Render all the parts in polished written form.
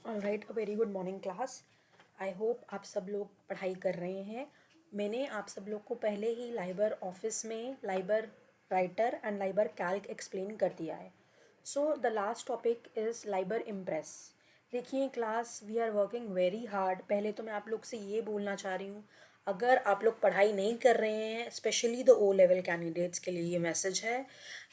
Alright, a very good morning class. I hope आप सब लोग पढ़ाई कर रहे हैं। मैंने आप सब लोग को पहले ही लाइबर ऑफिस में Libre Writer and Libre Calc explain कर दिया है। So the last topic is Libre Impress. देखिए class, we are working very hard. पहले तो मैं आप लोग से ये बोलना चाह रही हूँ, अगर आप लोग पढ़ाई नहीं कर रहे हैं, specially the O level candidates के लिए ये मैसेज है।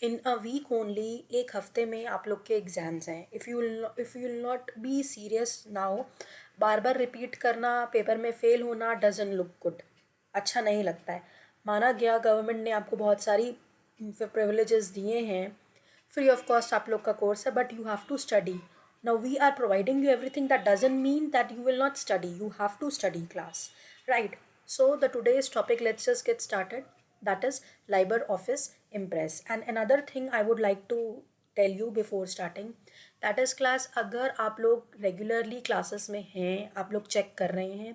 इन अ वीक ओनली, एक हफ्ते में आप लोग के एग्ज़ाम्स हैं। If you will not be serious now, bar bar repeat करना, पेपर में फ़ेल होना डजन लुक गुड, अच्छा नहीं लगता है। माना गया गवर्नमेंट ने आपको बहुत सारी प्रिविलेजेस दिए हैं, फ्री ऑफ कॉस्ट आप लोग का कोर्स है, but you have to study. Now we are providing you everything, that doesn't mean that you will not study. You have to study class, right? So the today's topic, let's just get started. That is LibreOffice Impress. And another thing I would like to tell you before starting, that is class, अगर आप लोग regularly classes में हैं, आप लोग check कर रहे हैं,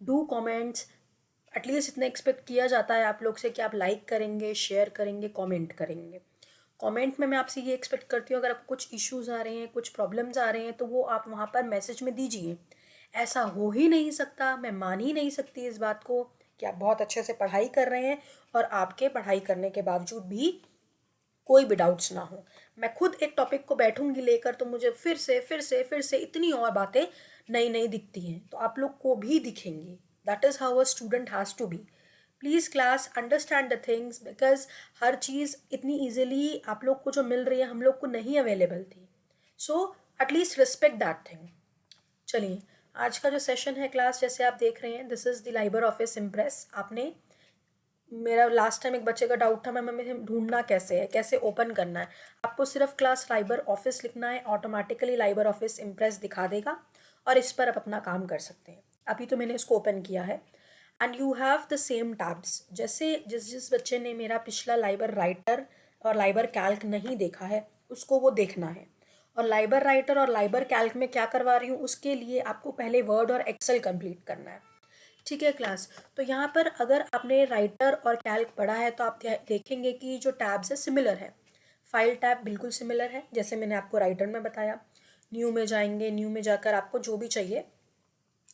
डू कमेंट्स। एटलीस्ट इतना एक्सपेक्ट किया जाता है आप लोग से कि आप लाइक करेंगे, शेयर करेंगे, कमेंट करेंगे। कमेंट में मैं आपसे ये एक्सपेक्ट करती हूँ, अगर आपको कुछ इश्यूज़ आ रहे हैं, कुछ प्रॉब्लम्स आ रहे हैं, तो वो आप वहाँ पर मैसेज में दीजिए। ऐसा हो ही नहीं सकता, मैं मान ही नहीं सकती इस बात को कि आप बहुत अच्छे से पढ़ाई कर रहे हैं और आपके पढ़ाई करने के बावजूद भी कोई भी डाउट्स ना हो। मैं खुद एक टॉपिक को बैठूंगी लेकर, तो मुझे फिर से इतनी और बातें नई नई दिखती हैं, तो आप लोग को भी दिखेंगी। That is how a student has to be. Please class, understand the things, because हर चीज़ इतनी ईजिली आप लोग को जो मिल रही है, हम लोग को नहीं अवेलेबल थी। So at least respect that thing. चलिए, आज का जो सेशन है क्लास, जैसे आप देख रहे हैं, this is the Liber office impress. आपने, मेरा लास्ट टाइम एक बच्चे का डाउट था, मैम हमें ढूंढना कैसे है, कैसे ओपन करना है। आपको सिर्फ क्लास लाइबर ऑफिस लिखना है, ऑटोमेटिकली लाइबर ऑफिस इम्प्रेस दिखा देगा और इस पर आप अपना काम कर सकते हैं। अभी तो मैंने इसको ओपन किया है and you have the same tabs. जैसे जिस जिस बच्चे ने मेरा पिछला लाइबर राइटर और लाइबर कैल्क नहीं देखा है, उसको वो देखना है। और लाइबर राइटर और लाइबर कैल्क में क्या करवा रही हूँ, उसके लिए आपको पहले वर्ड और एक्सेल कंप्लीट करना है। ठीक है क्लास, तो यहाँ पर अगर आपने राइटर और कैल्क पढ़ा है, तो आप देखेंगे कि जो टैब्स है सिमिलर है। फाइल टैब बिल्कुल सिमिलर है, जैसे मैंने आपको राइटर में बताया। न्यू में जाएंगे, न्यू में जाकर आपको जो भी चाहिए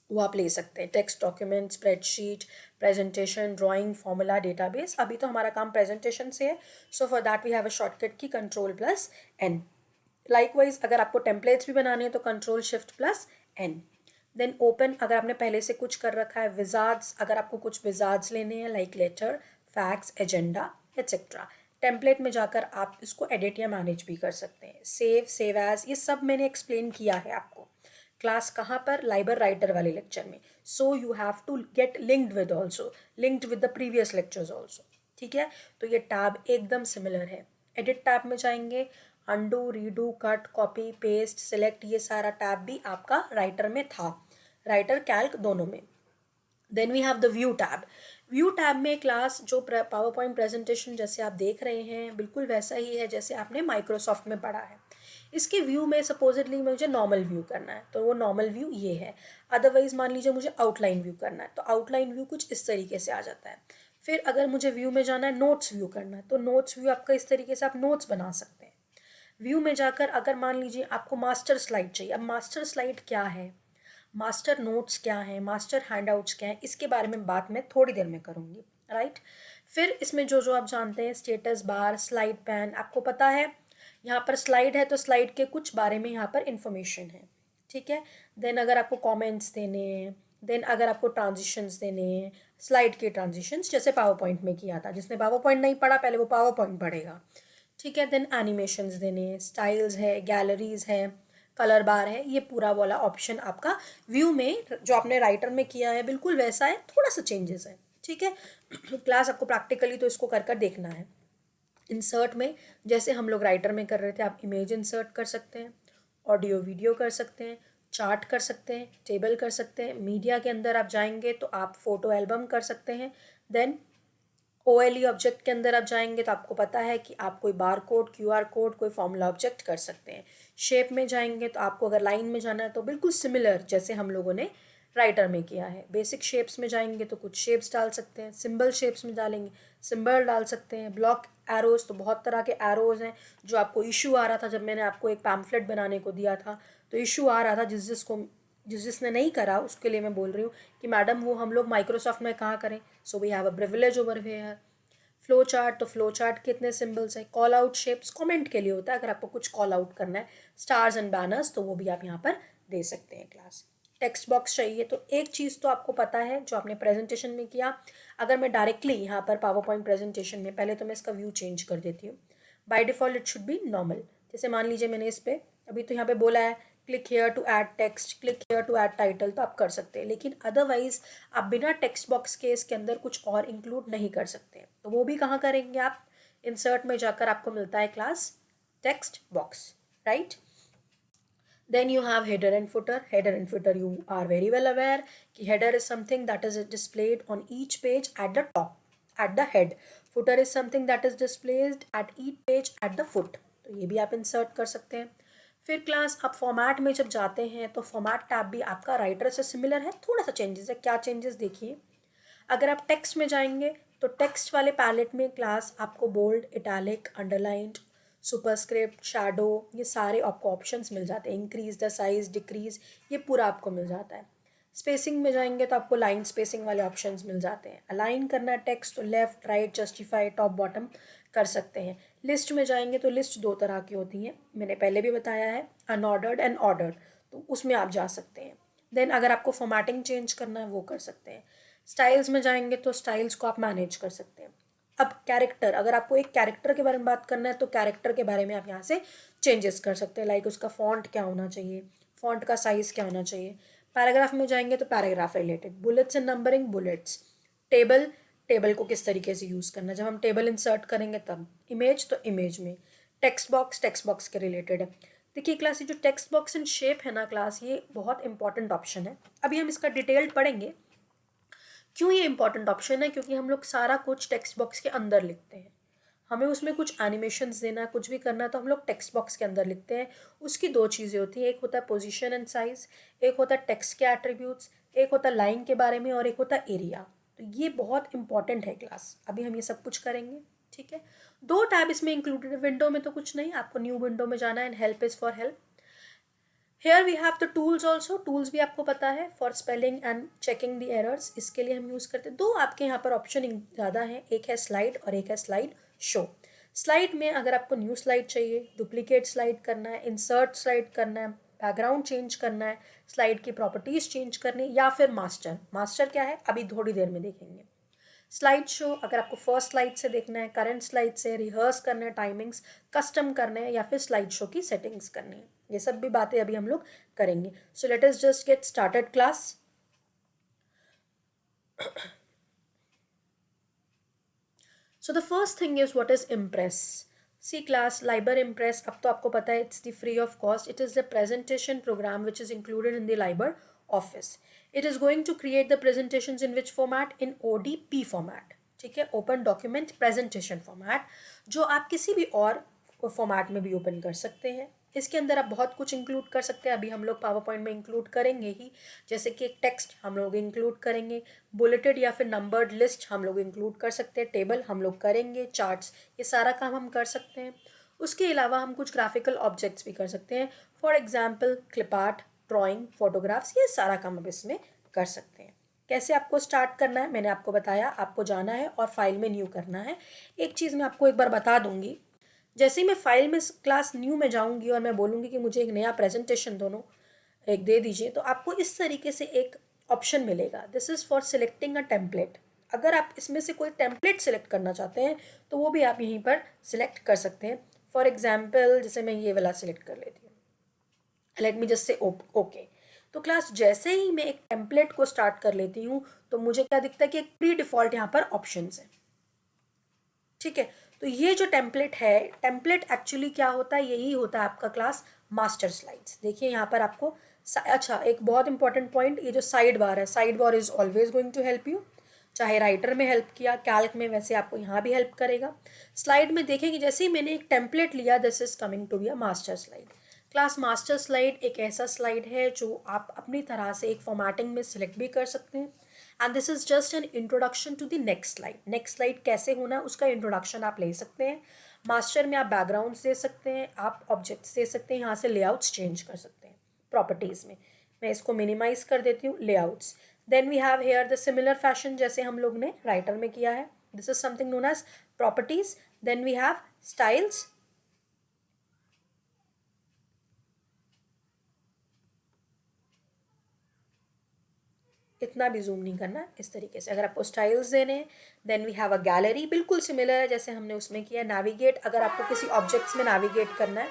वो आप ले सकते हैं। Text document, spreadsheet, presentation, drawing, formula, database. अभी तो हमारा काम प्रेजेंटेशन से है, so for that we have a shortcut की Ctrl+N। लाइकवाइज अगर आपको टेम्पलेट्स भी बनाने हैं तो Ctrl+Shift+N। देन ओपन, अगर आपने पहले से कुछ कर रखा है। विजार्ड्स, अगर आपको कुछ विजार्ड्स लेने हैं, like letter, fax, agenda, etcetera. Template में जाकर आप इसको एडिट या मैनेज भी कर सकते हैं। सेव एज, ये सब मैंने एक्सप्लेन किया है आपको। क्लास कहाँ पर? लाइबर राइटर वाले लेक्चर में। So you have to get linked with also, linked with the previous lectures also. ठीक है, तो ये टैब एकदम सिमिलर है। एडिट टैब में जाएंगे, undo, redo, cut, copy, paste, select, ये सारा टैब भी आपका राइटर में था, राइटर कैल्क दोनों में। Then we have the view tab. View tab में क्लास जो पावर पॉइंट प्रेजेंटेशन जैसे आप देख रहे हैं, बिल्कुल वैसा ही है जैसे आपने माइक्रोसॉफ्ट में पढ़ा है। इसके व्यू में सपोजिटली मुझे नॉर्मल व्यू करना है, तो वो नॉर्मल व्यू ये है। अदरवाइज मान लीजिए मुझे आउटलाइन व्यू करना है, तो आउटलाइन व्यू कुछ इस तरीके से आ जाता है। फिर अगर मुझे व्यू में जाना है, नोट्स व्यू करना है, तो नोट्स व्यू आपका इस तरीके से आप नोट्स बना सकते हैं। व्यू में जाकर अगर मान लीजिए आपको मास्टर स्लाइड चाहिए, अब मास्टर स्लाइड क्या है, मास्टर नोट्स क्या है, मास्टर हैंडआउट्स क्या है, इसके बारे में बात मैं थोड़ी देर में करूँगी, राइट। फिर इसमें जो जो आप जानते हैं, स्टेटस बार, स्लाइड पैन, आपको पता है यहाँ पर स्लाइड है तो स्लाइड के कुछ बारे में यहाँ पर इंफॉर्मेशन है। ठीक है, देन अगर आपको कमेंट्स देने हैं, देन अगर आपको ट्रांजिशंस देने हैं, स्लाइड के ट्रांजिशंस, जैसे पावर पॉइंट में किया था। जिसने पावर पॉइंट नहीं पढ़ा, पहले वो पावर पॉइंट पढ़ेगा। ठीक है, देन एनिमेशंस देने हैं, स्टाइल्स है, गैलरीज है, कलर बार है, ये पूरा वाला ऑप्शन आपका व्यू में जो आपने राइटर में किया है बिल्कुल वैसा है, थोड़ा सा चेंजेस है। ठीक है, क्लास आपको प्रैक्टिकली तो इसको कर कर देखना है। इंसर्ट में जैसे हम लोग राइटर में कर रहे थे, आप इमेज इंसर्ट कर सकते हैं, ऑडियो वीडियो कर सकते हैं, चार्ट कर सकते हैं, टेबल कर सकते हैं। मीडिया के अंदर आप जाएंगे तो आप फोटो एल्बम कर सकते हैं। देन OLE ऑब्जेक्ट के अंदर आप जाएंगे तो आपको पता है कि आप कोई बार कोड, QR कोड, कोई फॉर्मूला ऑब्जेक्ट कर सकते हैं। शेप में जाएंगे तो आपको अगर लाइन में जाना है तो बिल्कुल सिमिलर जैसे हम लोगों ने राइटर में किया है। बेसिक शेप्स में जाएंगे तो कुछ शेप्स डाल सकते हैं, सिंबल शेप्स में डालेंगे सिंबल डाल सकते हैं, ब्लॉक एरोज तो बहुत तरह के एरोज हैं। जो आपको इशू आ रहा था जब मैंने आपको एक पैम्फलेट बनाने को दिया था तो इशू आ रहा था, जिसने नहीं करा उसके लिए मैं बोल रही हूँ कि मैडम वो हम लोग माइक्रोसॉफ्ट में कहाँ करें। So we have a privilege over here. Flowchart, तो फ्लो चार्ट के इतने सिंबल्स हैं। कॉल आउट शेप्स कमेंट के लिए होता है, अगर आपको कुछ कॉल आउट करना है, स्टार्स एंड बैनर्स तो वो भी आप यहाँ पर दे सकते हैं क्लास। टेक्स्ट बॉक्स चाहिए तो एक चीज़ तो आपको पता है जो आपने प्रेजेंटेशन में किया। अगर मैं डायरेक्टली यहाँ पर पावर पॉइंट प्रेजेंटेशन में, पहले तो मैं इसका व्यू चेंज कर देती हूँ। By default it should be normal. जैसे मान लीजिए मैंने इस पर अभी तो यहाँ पे बोला है click here to add text, click here to add title, तो आप कर सकते हैं। लेकिन अदरवाइज आप बिना टेक्स्ट बॉक्स के इसके अंदर कुछ और इंक्लूड नहीं कर सकते। तो वो भी कहाँ करेंगे आप? इंसर्ट में जाकर आपको मिलता है class text box, right. Then you have header and footer. Header and footer, you are very well aware कि header is something that is displayed on each page at the top, at the head. Footer is something that is displayed at each page at the foot. तो ये भी आप insert कर सकते हैं। फिर class आप फॉर्मेट में जब जाते हैं तो फॉर्मेट टैब भी आपका राइटर से सिमिलर है, थोड़ा सा चेंजेस है। क्या चेंजेस देखिए, अगर आप टेक्स्ट में जाएंगे तो टेक्स्ट वाले पैलेट में क्लास आपको bold, italic, underlined, superscript, shadow, ये सारे आपको ऑप्शंस मिल जाते हैं। इंक्रीज द साइज, डिक्रीज, ये पूरा आपको मिल जाता है। स्पेसिंग में जाएंगे तो आपको लाइन स्पेसिंग वाले ऑप्शंस मिल जाते हैं। अलाइन करना है टेक्स्ट तो left, right, justify, top, bottom कर सकते हैं। लिस्ट में जाएंगे तो लिस्ट दो तरह की होती हैं, मैंने पहले भी बताया है, अनऑर्डर्ड एंड ऑर्डर्ड, तो उसमें आप जा सकते हैं। देन अगर आपको फॉर्मेटिंग चेंज करना है वो कर सकते हैं। स्टाइल्स में जाएंगे तो स्टाइल्स को आप मैनेज कर सकते हैं। अब कैरेक्टर, अगर आपको एक कैरेक्टर के बारे में बात करना है तो कैरेक्टर के बारे में आप यहाँ से चेंजेस कर सकते हैं। लाइक उसका फॉन्ट क्या होना चाहिए, फॉन्ट का साइज़ क्या होना चाहिए। पैराग्राफ में जाएंगे तो paragraph related, bullets and numbering, bullets, table, table को किस तरीके से यूज़ करना है जब हम टेबल इंसर्ट करेंगे तब, इमेज तो इमेज में, टेक्स्ट बॉक्स के रिलेटेड है। देखिए क्लास, ये जो टेक्स्ट बॉक्स एंड शेप है ना क्लास, ये बहुत इंपॉर्टेंट ऑप्शन है। अभी हम इसका डिटेल्ड पढ़ेंगे। क्यों ये इंपॉर्टेंट ऑप्शन है? क्योंकि हम लोग सारा कुछ टेक्स्ट बॉक्स के अंदर लिखते हैं। हमें उसमें कुछ एनिमेशंस देना, कुछ भी करना तो हम लोग टेक्स्ट बॉक्स के अंदर लिखते हैं। उसकी दो चीज़ें होती हैं, एक होता है पोजीशन एंड साइज, एक होता है टेक्स्ट के एट्रीब्यूट्स, एक होता है लाइन के बारे में और एक होता है एरिया। तो ये बहुत इंपॉर्टेंट है क्लास। अभी हम ये सब कुछ करेंगे, ठीक है। दो टैब इसमें इंक्लूडेड है। विंडो में तो कुछ नहीं, आपको न्यू विंडो में जाना है and help is for help. Here we have the tools also. Tools भी आपको पता है for spelling and checking the errors, इसके लिए हम यूज़ करते हैं। दो आपके यहाँ पर ऑप्शन ज़्यादा हैं, एक है स्लाइड और एक है स्लाइड शो। स्लाइड में अगर आपको न्यू स्लाइड चाहिए, डुप्लीकेट स्लाइड करना है, इंसर्ट स्लाइड करना है, बैकग्राउंड चेंज करना है, स्लाइड की प्रॉपर्टीज़ चेंज करनी, या फिर मास्टर। मास्टर क्या है अभी थोड़ी देर में देखेंगे। स्लाइड शो, अगर आपको फर्स्ट स्लाइड से देखना है, करंट स्लाइड से, रिहर्स करना है, टाइमिंग्स कस्टम करने हैं, या फिर स्लाइड शो की सेटिंग्स करनी है, ये सब भी बातें अभी हम लोग करेंगे। So let us just get started class. So the first thing is what is Impress. See class, Libre Impress अब तो आपको पता है, it's the free of cost, it is the presentation program which is included in the LibreOffice. It is going to create the presentations in which format, in ODP format, ठीक है, open document presentation format, जो आप किसी भी और format में भी open कर सकते हैं। इसके अंदर आप बहुत कुछ इंक्लूड कर सकते हैं, अभी हम लोग पावर पॉइंट में इंक्लूड करेंगे ही। जैसे कि एक टेक्स्ट हम लोग इंक्लूड करेंगे, बुलेटेड या फिर नंबर्ड लिस्ट हम लोग इंक्लूड कर सकते हैं, टेबल हम लोग करेंगे, चार्ट्स, ये सारा काम हम कर सकते हैं। उसके अलावा हम कुछ ग्राफिकल ऑब्जेक्ट्स भी कर सकते हैं, for example clip art, drawing, photographs, ये सारा काम अब इसमें कर सकते हैं। कैसे आपको स्टार्ट करना है मैंने आपको बताया, आपको जाना है और फाइल में न्यू करना है। एक चीज़ मैं आपको एक बार बता दूंगी, जैसे ही मैं फाइल में क्लास न्यू में जाऊंगी और मैं बोलूँगी कि मुझे एक नया प्रेजेंटेशन दोनों एक दे दीजिए, तो आपको इस तरीके से एक ऑप्शन मिलेगा, this is for selecting a template. अगर आप इसमें से कोई टेम्पलेट सिलेक्ट करना चाहते हैं तो वो भी आप यहीं पर सिलेक्ट कर सकते हैं। फॉर एग्जाम्पल जैसे मैं ये वाला सिलेक्ट कर लेती हूँ, late me just say okay. तो क्लास जैसे ही मैं एक टेम्पलेट को स्टार्ट कर लेती हूँ तो मुझे क्या दिखता है कि एक प्री डिफ़ॉल्ट यहाँ पर ऑप्शंस हैं, ठीक है। तो ये जो टेम्पलेट है, टेम्पलेट एक्चुअली क्या होता है, यही होता है आपका क्लास मास्टर स्लाइड्स। देखिए यहाँ पर आपको अच्छा एक बहुत इंपॉर्टेंट पॉइंट, ये जो साइड बार है, sidebar is always going to help you, चाहे राइटर में हेल्प किया, कैल्क में, वैसे आपको यहाँ भी हेल्प करेगा। स्लाइड में देखेंगे जैसे ही मैंने एक टेम्पलेट लिया, this is coming to be a master slide. Class master slide एक ऐसा स्लाइड है जो आप अपनी तरह से एक फॉर्मेटिंग में सिलेक्ट भी कर सकते हैं, and this is just an introduction to the next slide. Next slide कैसे होना है उसका इंट्रोडक्शन आप ले सकते हैं. मास्टर में आप बैकग्राउंड्स दे सकते हैं, आप ऑब्जेक्ट्स दे सकते हैं, यहाँ से लेआउट्स चेंज कर सकते हैं. प्रॉपर्टीज़ में मैं इसको मिनिमाइज कर देती हूँ, layouts. Then we have here the similar fashion जैसे हम लोग ने राइटर में किया है. This is something known as properties. Then we have styles. इतना भी जूम नहीं करना, इस तरीके से अगर आपको स्टाइल्स देने हैं. Then we have a gallery, बिल्कुल सिमिलर है जैसे हमने उसमें किया. नेविगेट, अगर आपको किसी ऑब्जेक्ट्स में नेविगेट करना है,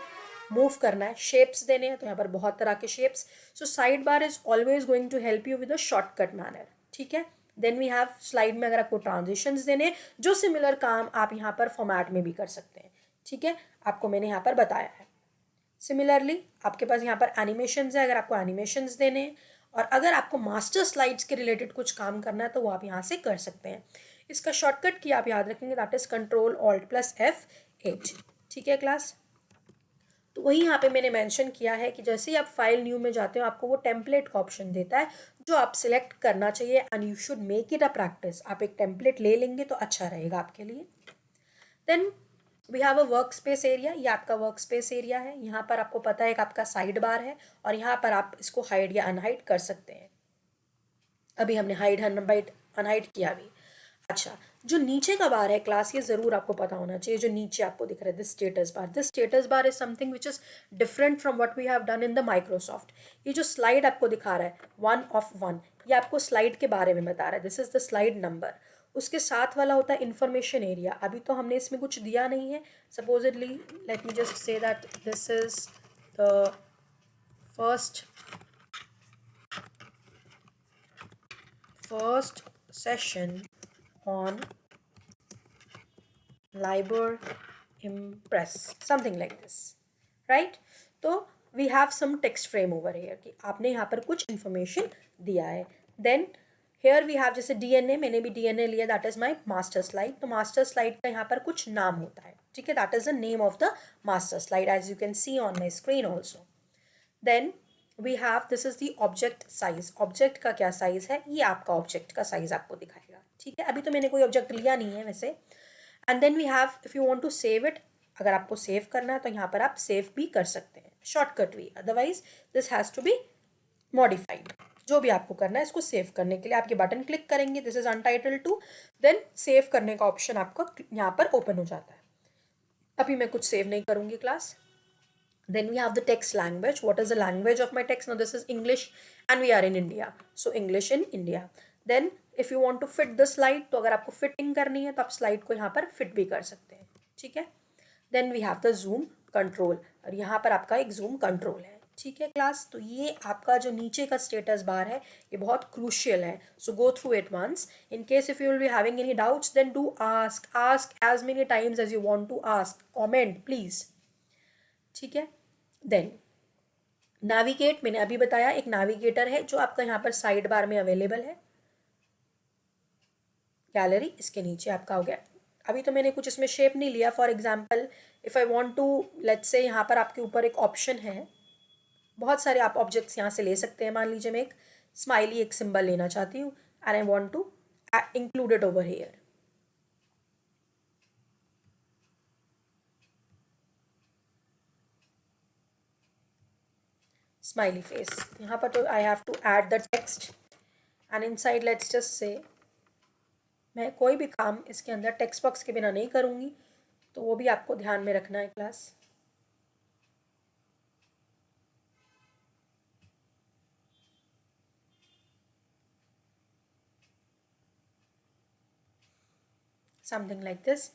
मूव करना है. शेप्स देने हैं तो यहाँ पर बहुत तरह के shapes. So sidebar is always going to help you with a shortcut manner. ठीक है. देन वी हैव स्लाइड में अगर आपको ट्रांजिशंस देने हैं, जो सिमिलर काम आप यहाँ पर फॉर्मेट में भी कर सकते हैं. ठीक है, आपको मैंने यहाँ पर बताया है. सिमिलरली आपके पास यहाँ पर एनिमेशंस है, अगर आपको एनिमेशंस देने हैं, और अगर आपको मास्टर स्लाइड्स के रिलेटेड कुछ काम करना है तो वो आप यहाँ से कर सकते हैं. इसका शॉर्टकट की आप याद रखेंगे, दैट इज Ctrl+Alt+F8. ठीक है क्लास. तो वही यहाँ पे मैंने मेंशन किया है कि जैसे ही आप फाइल न्यू में जाते हो आपको वो टेम्पलेट का ऑप्शन देता है जो आप सिलेक्ट करना चाहिए, and you should make it a practice. आप एक टेम्पलेट ले लेंगे तो अच्छा रहेगा आपके लिए. Then we have a workspace area. ये आपका वर्क स्पेस एरिया है. यहाँ पर आपको पता है कि आपका साइड बार है और यहाँ पर आप इसको हाइड या अनहाइड कर सकते हैं. अभी हमने हाइड अनहाइड किया भी. अच्छा, जो नीचे का बार है क्लास, ये ज़रूर आपको पता होना चाहिए. जो नीचे आपको दिख रहा है this status bar, this status bar is something which is different from what we have done in the Microsoft. ये जो स्लाइड आपको दिखा रहा है 1 of 1, ये आपको स्लाइड के बारे में बता रहा है. This is the slide number. उसके साथ वाला होता है इंफॉर्मेशन एरिया. अभी तो हमने इसमें कुछ दिया नहीं है. Supposedly late me just say that this is the first session on Liber Impress, something like this, right? तो we have some text frame over here कि आपने यहाँ पर कुछ information दिया है. Then here we have जैसे DNA, मैंने भी DNA लिया, that is my master slide. तो master slide का यहाँ पर कुछ नाम होता है. ठीक है, that is the name of the master slide as you can see on my screen also. Then we have, this is the object size. object का क्या size है, ये आपका object का size आपको दिखाएगा. ठीक है, अभी तो मैंने कोई ऑब्जेक्ट लिया नहीं है वैसे. And then we have, if you want to save it, अगर आपको सेव करना है तो यहाँ पर आप सेव भी कर सकते हैं, शॉर्टकट भी. Otherwise this has to be modified. जो भी आपको करना है, इसको सेव करने के लिए आप ये बटन क्लिक करेंगे, this is untitled two, then save करने का ऑप्शन आपको यहाँ पर ओपन हो जाता है. अभी मैं कुछ सेव नहीं करूँगी class. Then we have the text language. What is the language of my text? Now this is English and we are in India. So English in India. Then if you want to fit the slide, तो अगर आपको fitting करनी है तो आप slide को यहाँ पर फिट भी कर सकते हैं. ठीक है. Then we have the zoom control. और यहाँ पर आपका एक zoom control है. ठीक है क्लास. तो ये आपका जो नीचे का स्टेटस बार है ये बहुत क्रूशियल है. So go through it once. In case if you will be having any doubts, then do ask as many times as you want to ask. Comment please. ठीक है. देन नेविगेट, मैंने अभी बताया एक नेविगेटर है जो आपका यहाँ पर साइड बार में अवेलेबल है. गैलरी इसके नीचे आपका हो गया. अभी तो मैंने कुछ इसमें शेप नहीं लिया. For example if I want to, let's say यहाँ पर आपके ऊपर एक ऑप्शन है, बहुत सारे आप ऑब्जेक्ट्स यहाँ से ले सकते हैं. मान लीजिए मैं एक स्माइली एक सिंबल लेना चाहती हूँ and I want to include it over here. Smiley face. यहाँ पर तो I have to add the text and inside let's just say, मैं कोई भी काम इसके अंदर टेक्स्ट बॉक्स के बिना नहीं करूँगी, तो वो भी आपको ध्यान में रखना है क्लास. Something like this.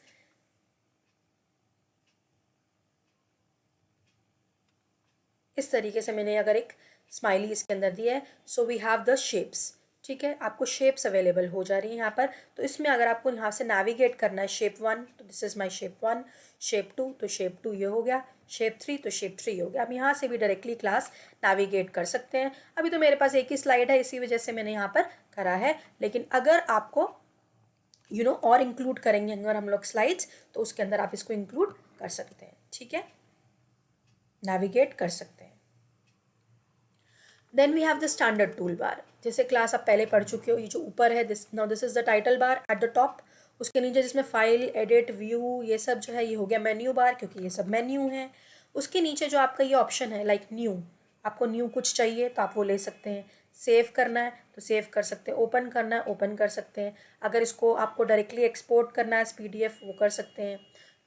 इस तरीके से मैंने अगर एक स्माइली इसके अंदर दिया है. So we have the shapes. ठीक है, आपको शेप्स अवेलेबल हो जा रही हैं यहाँ पर. तो इसमें अगर आपको यहाँ से नेविगेट करना है शेप 1, तो this is my shape 1. Shape 2, तो शेप 2 ये हो गया. शेप 3, तो शेप 3 हो गया. अब यहाँ से भी डायरेक्टली क्लास नेविगेट कर सकते हैं. अभी तो मेरे पास एक ही स्लाइड है, इसी वजह से मैंने यहाँ पर करा है. लेकिन अगर आपको और इंक्लूड करेंगे अगर हम लोग स्लाइड्स, तो उसके अंदर आप इसको इंक्लूड कर सकते हैं. ठीक है. नेविगेट कर सकते हैं। Then we have the standard toolbar. जैसे क्लास आप पहले पढ़ चुके हो, ये जो ऊपर है this is the title bar at the top, उसके नीचे जिसमें फाइल, एडिट, व्यू ये सब जो है ये हो गया मेन्यू बार, क्योंकि ये सब मेन्यू है। उसके नीचे जो आपका ये ऑप्शन है लाइक न्यू, आपको न्यू कुछ चाहिए तो आप वो ले सकते हैं। सेव करना है तो सेव कर सकते हैं, ओपन करना है ओपन कर सकते हैं, अगर इसको आपको डायरेक्टली एक्सपोर्ट करना है एज PDF वो कर सकते हैं,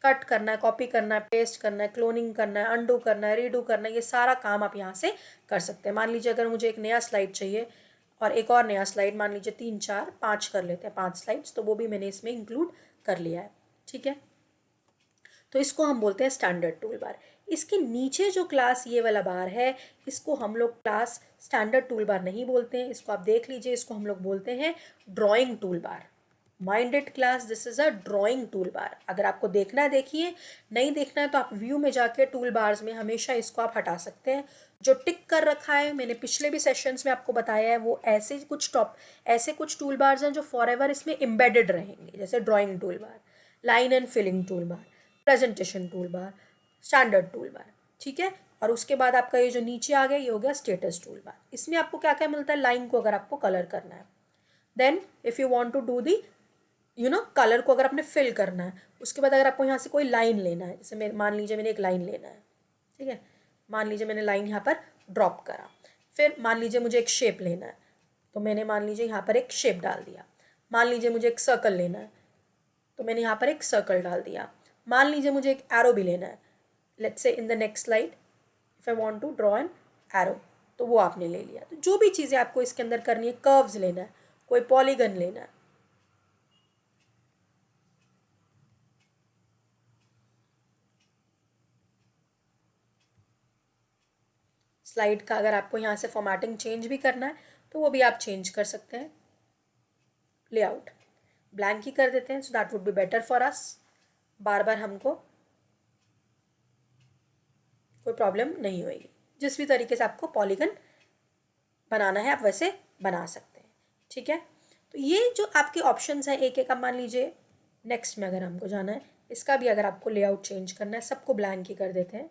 कट करना है, कॉपी करना है, पेस्ट करना है, क्लोनिंग करना है, अंडू करना है, रीडू करना है, ये सारा काम आप यहाँ से कर सकते हैं। मान लीजिए अगर मुझे एक नया स्लाइड चाहिए और एक और नया स्लाइड, मान लीजिए 3 4 5 कर लेते हैं, 5 स्लाइड्स, तो वो भी मैंने इसमें इंक्लूड कर लिया है। ठीक है, तो इसको हम बोलते हैं स्टैंडर्ड टूल बार। इसके नीचे जो क्लास ये वाला बार है, इसको हम लोग क्लास स्टैंडर्ड टूल बार नहीं बोलते हैं, इसको आप देख लीजिए, इसको हम लोग बोलते हैं drawing tool bar. Minded class, this is a drawing tool bar. अगर आपको देखना है देखिए, नहीं देखना है तो आप व्यू में जाके टूल बार्स में हमेशा इसको आप हटा सकते हैं। जो टिक कर रखा है, मैंने पिछले भी सेशंस में आपको बताया है, वो ऐसे कुछ टूल बार्स हैं जो फॉर एवर इसमें एम्बेडेड रहेंगे, जैसे drawing toolbar, line and filling toolbar, presentation toolbar, standard toolbar. ठीक है, और उसके बाद आपका ये जो नीचे आ गया ये हो गया स्टेटस टूल बार। इसमें आपको क्या क्या मिलता है, लाइन को अगर आपको कलर करना है, then if you want to do the colour को अगर आपने फिल करना है, उसके बाद अगर आपको यहाँ से कोई लाइन लेना है, जैसे मान लीजिए मैंने एक लाइन लेना है, ठीक है, मान लीजिए मैंने लाइन यहाँ पर ड्रॉप करा, फिर मान लीजिए मुझे एक शेप लेना है, तो मैंने मान लीजिए यहाँ पर एक शेप डाल दिया। मान लीजिए मुझे एक सर्कल लेना है, तो मैंने यहाँ पर एक सर्कल डाल दिया। मान लीजिए मुझे एक एरो भी लेना है, let's say in the next slide if I want to draw an arrow, तो वो आपने ले लिया। तो जो भी चीज़ें आपको इसके अंदर करनी है, कर्व्स लेना है, कोई पॉलीगन लेना है, स्लाइड का अगर आपको यहाँ से फॉर्मेटिंग चेंज भी करना है तो वो भी आप चेंज कर सकते हैं। लेआउट ब्लैंक ही कर देते हैं, so that would be better for us. बार बार हमको कोई प्रॉब्लम नहीं होगी। जिस भी तरीके से आपको पॉलीगन बनाना है आप वैसे बना सकते हैं। ठीक है, तो ये जो आपके ऑप्शंस हैं एक एक, आप मान लीजिए नेक्स्ट में अगर हमको जाना है, इसका भी अगर आपको लेआउट चेंज करना है, सबको ब्लैंक ही कर देते हैं।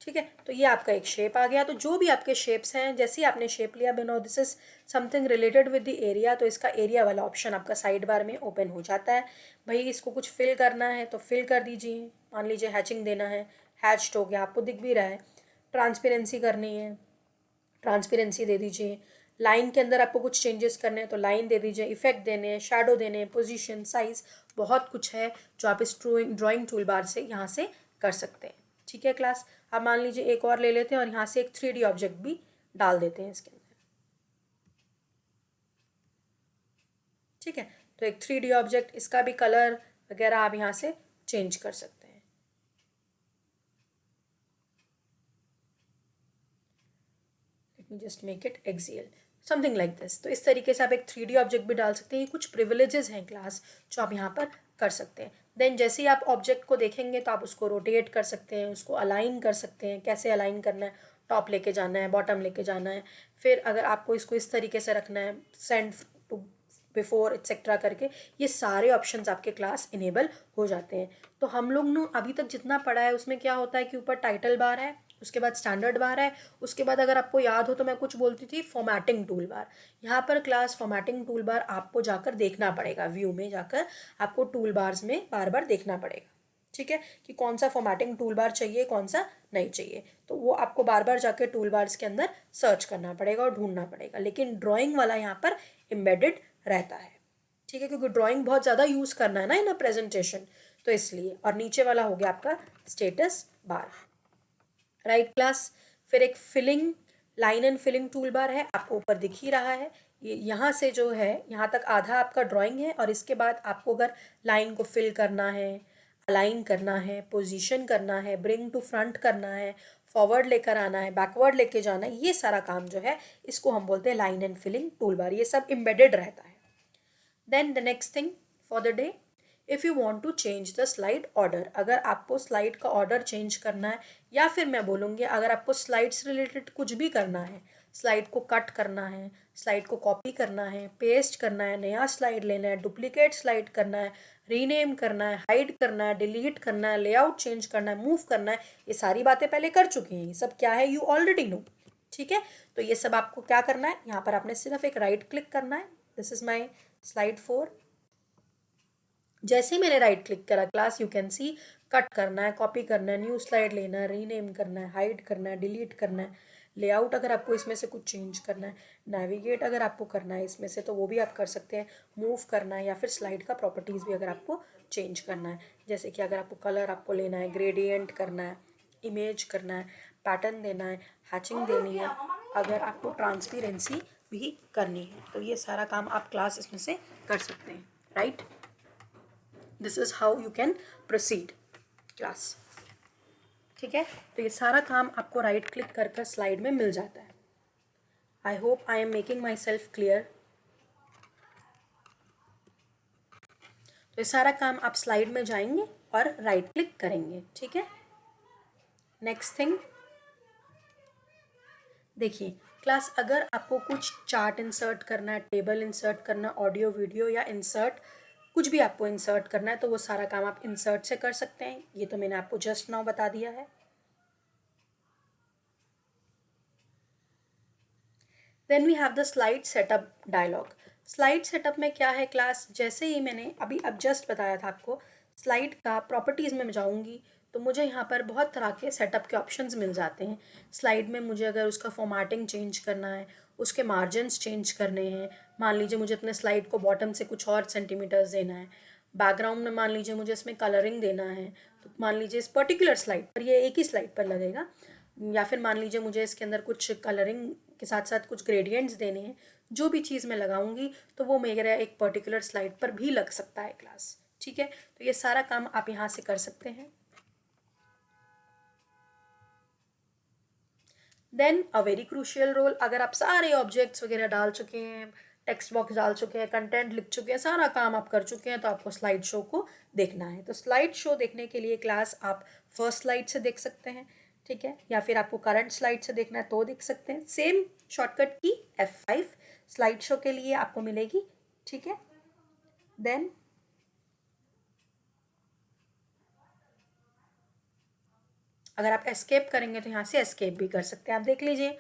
ठीक है, तो ये आपका एक शेप आ गया। तो जो भी आपके शेप्स हैं, जैसे ही आपने शेप लिया, बिनो this is something related with the area, तो इसका एरिया वाला ऑप्शन आपका साइड बार में ओपन हो जाता है। भाई इसको कुछ फिल करना है तो फिल कर दीजिए, मान लीजिए हैचिंग देना है, हैच्ड हो गया, आपको दिख भी रहा है। ट्रांसपेरेंसी करनी है, ट्रांसपेरेंसी दे दीजिए। लाइन के अंदर आपको कुछ चेंजेस करने हैं तो लाइन दे दीजिए, इफेक्ट देने हैं, शेडो देने हैं, पोजीशन, साइज, बहुत कुछ है जो आप इस ड्राइंग टूल बार से यहाँ से कर सकते हैं। ठीक है क्लास, अब मान लीजिए एक और ले लेते हैं और यहाँ से एक 3D ऑब्जेक्ट भी डाल देते हैं इसके अंदर। ठीक है, तो एक 3D ऑब्जेक्ट, इसका भी कलर वगैरह आप यहाँ से चेंज कर सकते हैं। Late me just make it axial, something like this. तो इस तरीके से आप एक 3D ऑब्जेक्ट भी डाल सकते हैं। ये कुछ प्रिविलेजेस हैं क्लास जो आप यहाँ पर कर सकते हैं। देन जैसे ही आप ऑब्जेक्ट को देखेंगे तो आप उसको रोटेट कर सकते हैं, उसको अलाइन कर सकते हैं। कैसे अलाइन करना है, टॉप लेके जाना है, बॉटम लेके जाना है। फिर अगर आपको इसको इस तरीके से रखना है, सेंड टू बिफोर एक्सेट्रा करके, ये सारे ऑप्शंस आपके क्लास इनेबल हो जाते हैं। तो हम लोग ने अभी तक जितना पढ़ा है उसमें क्या होता है कि ऊपर टाइटल बार है, उसके बाद स्टैंडर्ड बार है, उसके बाद अगर आपको याद हो तो मैं कुछ बोलती थी फॉर्मेटिंग टूल बार। यहाँ पर क्लास फॉर्मेटिंग टूल बार आपको जाकर देखना पड़ेगा, व्यू में जाकर आपको टूल बार्स में बार बार देखना पड़ेगा। ठीक है, कि कौन सा फॉर्मेटिंग टूल बार चाहिए, कौन सा नहीं चाहिए, तो वो आपको बार बार जाकर टूल बार्स के अंदर सर्च करना पड़ेगा और ढूंढना पड़ेगा। लेकिन ड्राइंग वाला यहाँ पर एम्बेडेड रहता है। ठीक है, क्योंकि ड्राइंग बहुत ज़्यादा यूज़ करना है ना इन अ प्रेजेंटेशन, तो इसलिए। और नीचे वाला हो गया आपका स्टेटस बार। राइट क्लास, फिर एक filling, line and filling toolbar है, आपको ऊपर दिख ही रहा है। ये यहाँ से जो है यहाँ तक आधा आपका ड्राइंग है, और इसके बाद आपको अगर लाइन को फिल करना है, अलाइन करना है, पोजीशन करना है, ब्रिंग टू फ्रंट करना है, फॉरवर्ड लेकर आना है, बैकवर्ड लेके जाना है, ये सारा काम जो है इसको हम बोलते हैं line and filling toolbar. ये सब एम्बेडेड रहता है। Then the next thing for the day if you want to change the slide order, अगर आपको स्लाइड का ऑर्डर चेंज करना है, या फिर मैं बोलूँगी अगर आपको स्लाइड्स रिलेटेड कुछ भी करना है, स्लाइड को कट करना है, स्लाइड को कॉपी करना है, पेस्ट करना है, नया स्लाइड लेना है, डुप्लीकेट स्लाइड करना है, रीनेम करना है, हाइड करना है, डिलीट करना है, लेआउट चेंज करना है, मूव करना है, ये सारी बातें पहले कर चुके हैं। ये सब क्या है, यू ऑलरेडी नो। ठीक है, तो ये सब आपको क्या करना है, यहाँ पर आपने सिर्फ एक राइट क्लिक करना है। This is my slide 4। जैसे ही मैंने राइट क्लिक करा class, you can see cut करना है, कॉपी करना है, न्यू स्लाइड लेना है, रीनेम करना है, हाइड करना है, डिलीट करना है, लेआउट अगर आपको इसमें से कुछ चेंज करना है, नेविगेट अगर आपको करना है इसमें से तो वो भी आप कर सकते हैं, मूव करना है, या फिर स्लाइड का प्रॉपर्टीज़ भी अगर आपको चेंज करना है, जैसे कि अगर आपको कलर आपको लेना है, ग्रेडियंट करना है, इमेज करना है, पैटर्न देना है, हैचिंग देनी है, अगर आपको ट्रांसपेरेंसी भी करनी है, तो ये सारा काम आप क्लास इसमें से कर सकते हैं। Right, this is how you can proceed class. ठीक है, तो ये सारा काम आपको राइट क्लिक कर कर स्लाइड में मिल जाता है। आई hope I am making my self clear. तो ये सारा काम आप स्लाइड में जाएंगे और राइट क्लिक करेंगे। ठीक है, नेक्स्ट थिंग देखिए क्लास, अगर आपको कुछ चार्ट इंसर्ट करना है, टेबल इंसर्ट करना, ऑडियो वीडियो या इंसर्ट कुछ भी आपको इंसर्ट करना है, तो वो सारा काम आप इंसर्ट से कर सकते हैं। ये तो मैंने आपको जस्ट नाउ बता दिया है। Then we have the slide setup dialog. Slide setup में क्या है क्लास, जैसे ही मैंने अभी अब जस्ट बताया था आपको, स्लाइड का प्रॉपर्टीज़ में जाऊँगी तो मुझे यहाँ पर बहुत तरह के सेटअप के ऑप्शंस मिल जाते हैं। स्लाइड में मुझे अगर उसका फॉर्मेटिंग चेंज करना है, उसके मार्जिनस चेंज करने हैं, मान लीजिए मुझे अपने स्लाइड को बॉटम से कुछ और सेंटीमीटर्स देना है, बैकग्राउंड में मान लीजिए मुझे इसमें कलरिंग देना है, तो मान लीजिए इस पर्टिकुलर स्लाइड पर, ये एक ही स्लाइड पर लगेगा, या फिर मान लीजिए मुझे इसके अंदर कुछ कलरिंग के साथ साथ कुछ ग्रेडियंट्स देने हैं, जो भी चीज़ मैं लगाऊंगी तो वो मेरा एक पर्टिकुलर स्लाइड पर भी लग सकता है क्लास। ठीक है, तो ये सारा काम आप यहाँ से कर सकते हैं। Then a very crucial role, अगर आप सारे ऑब्जेक्ट्स वगैरह डाल चुके हैं, टेक्स्ट बॉक्स डाल चुके हैं, कंटेंट लिख चुके हैं, सारा काम आप कर चुके हैं, तो आपको स्लाइड शो को देखना है। तो स्लाइड शो देखने के लिए क्लास आप फर्स्ट स्लाइड से देख सकते हैं। ठीक है, या फिर आपको करंट स्लाइड से देखना है तो देख सकते हैं। सेम शॉर्टकट की F5 स्लाइड शो के लिए आपको मिलेगी। ठीक है, देन अगर आप एस्केप करेंगे तो यहाँ से एस्केप भी कर सकते हैं। आप देख लीजिए,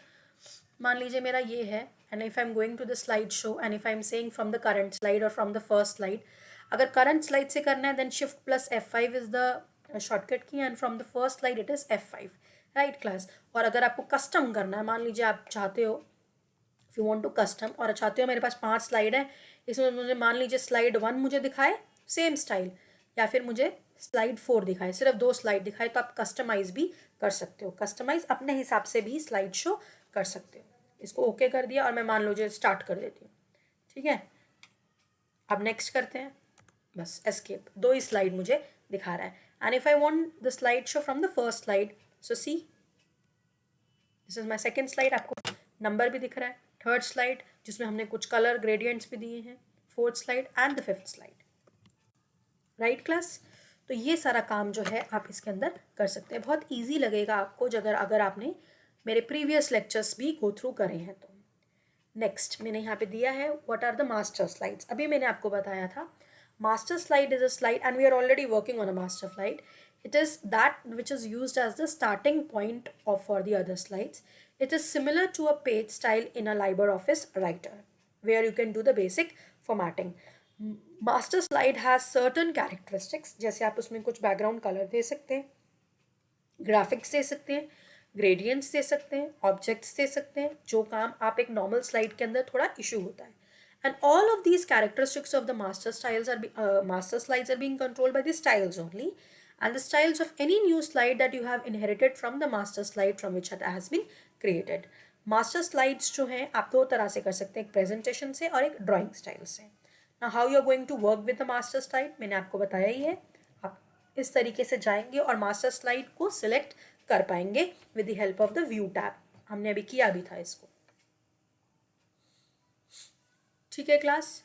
मान लीजिए मेरा ये है, and if I am going to the slide show and if I am saying from the current slide और फ्रॉम द फर्स्ट स्लाइड, अगर करंट स्लाइड से करना है then shift plus F5 is the shortcut key, and from the first slide it is F5। Right class, और अगर आपको custom करना है, मान लीजिए आप चाहते हो, if you want to custom, और चाहते हो मेरे पास 5 स्लाइड है, इसमें मुझे मान लीजिए स्लाइड 1 मुझे दिखाए सेम स्टाइल, या फिर मुझे स्लाइड 4 दिखाए, सिर्फ 2 स्लाइड दिखाए, तो आप कस्टमाइज भी कर सकते हो। कस्टमाइज अपने हिसाब से भी स्लाइड शो कर सकते हो। इसको ओके कर दिया और मैं मान लीजिए स्टार्ट कर देती हूँ। ठीक है, अब नेक्स्ट करते हैं, बस एस्केप, 2 ही स्लाइड मुझे दिखा रहा है, and if I want the slide show from the first slide, so see this is my second slide, आपको नंबर भी दिख रहा है, थर्ड स्लाइड जिसमें हमने कुछ कलर ग्रेडियंट्स भी दिए हैं, fourth slide and the fifth slide. Right class, तो ये सारा काम जो है आप इसके अंदर कर सकते हैं। बहुत इजी लगेगा आपको अगर आपने मेरे प्रीवियस लेक्चर्स भी गो थ्रू करे हैं तो। नेक्स्ट मैंने यहाँ पे दिया है what are the master slides. अभी मैंने आपको बताया था master slide is a slide and we are already working on a master slide. It is that which is used as the starting point for the other slides. It is similar to a page style in a LibreOffice writer where you can do the basic formatting. Master slide has certain characteristics, जैसे आप उसमें कुछ background color दे सकते हैं, graphics दे सकते हैं, gradients दे सकते हैं, ऑब्जेक्ट्स दे सकते हैं, जो काम आप एक नॉर्मल स्लाइड के अंदर थोड़ा इशू होता है। And all of these characteristics of the master slides are being controlled by the styles only, and the styles of any new slide that you have inherited from the master slide from which it has been created. Master slides जो हैं आप दो तरह से कर सकते हैं, एक प्रेजेंटेशन से और एक ड्राइंग स्टाइल से। ना how you are going to work with the master slide मैंने आपको बताया ही है। आप इस तरीके से जाएंगे और मास्टर स्लाइड को सिलेक्ट कर पाएंगे with the help of the view tab. हमने अभी किया भी था इसको। ठीक है क्लास,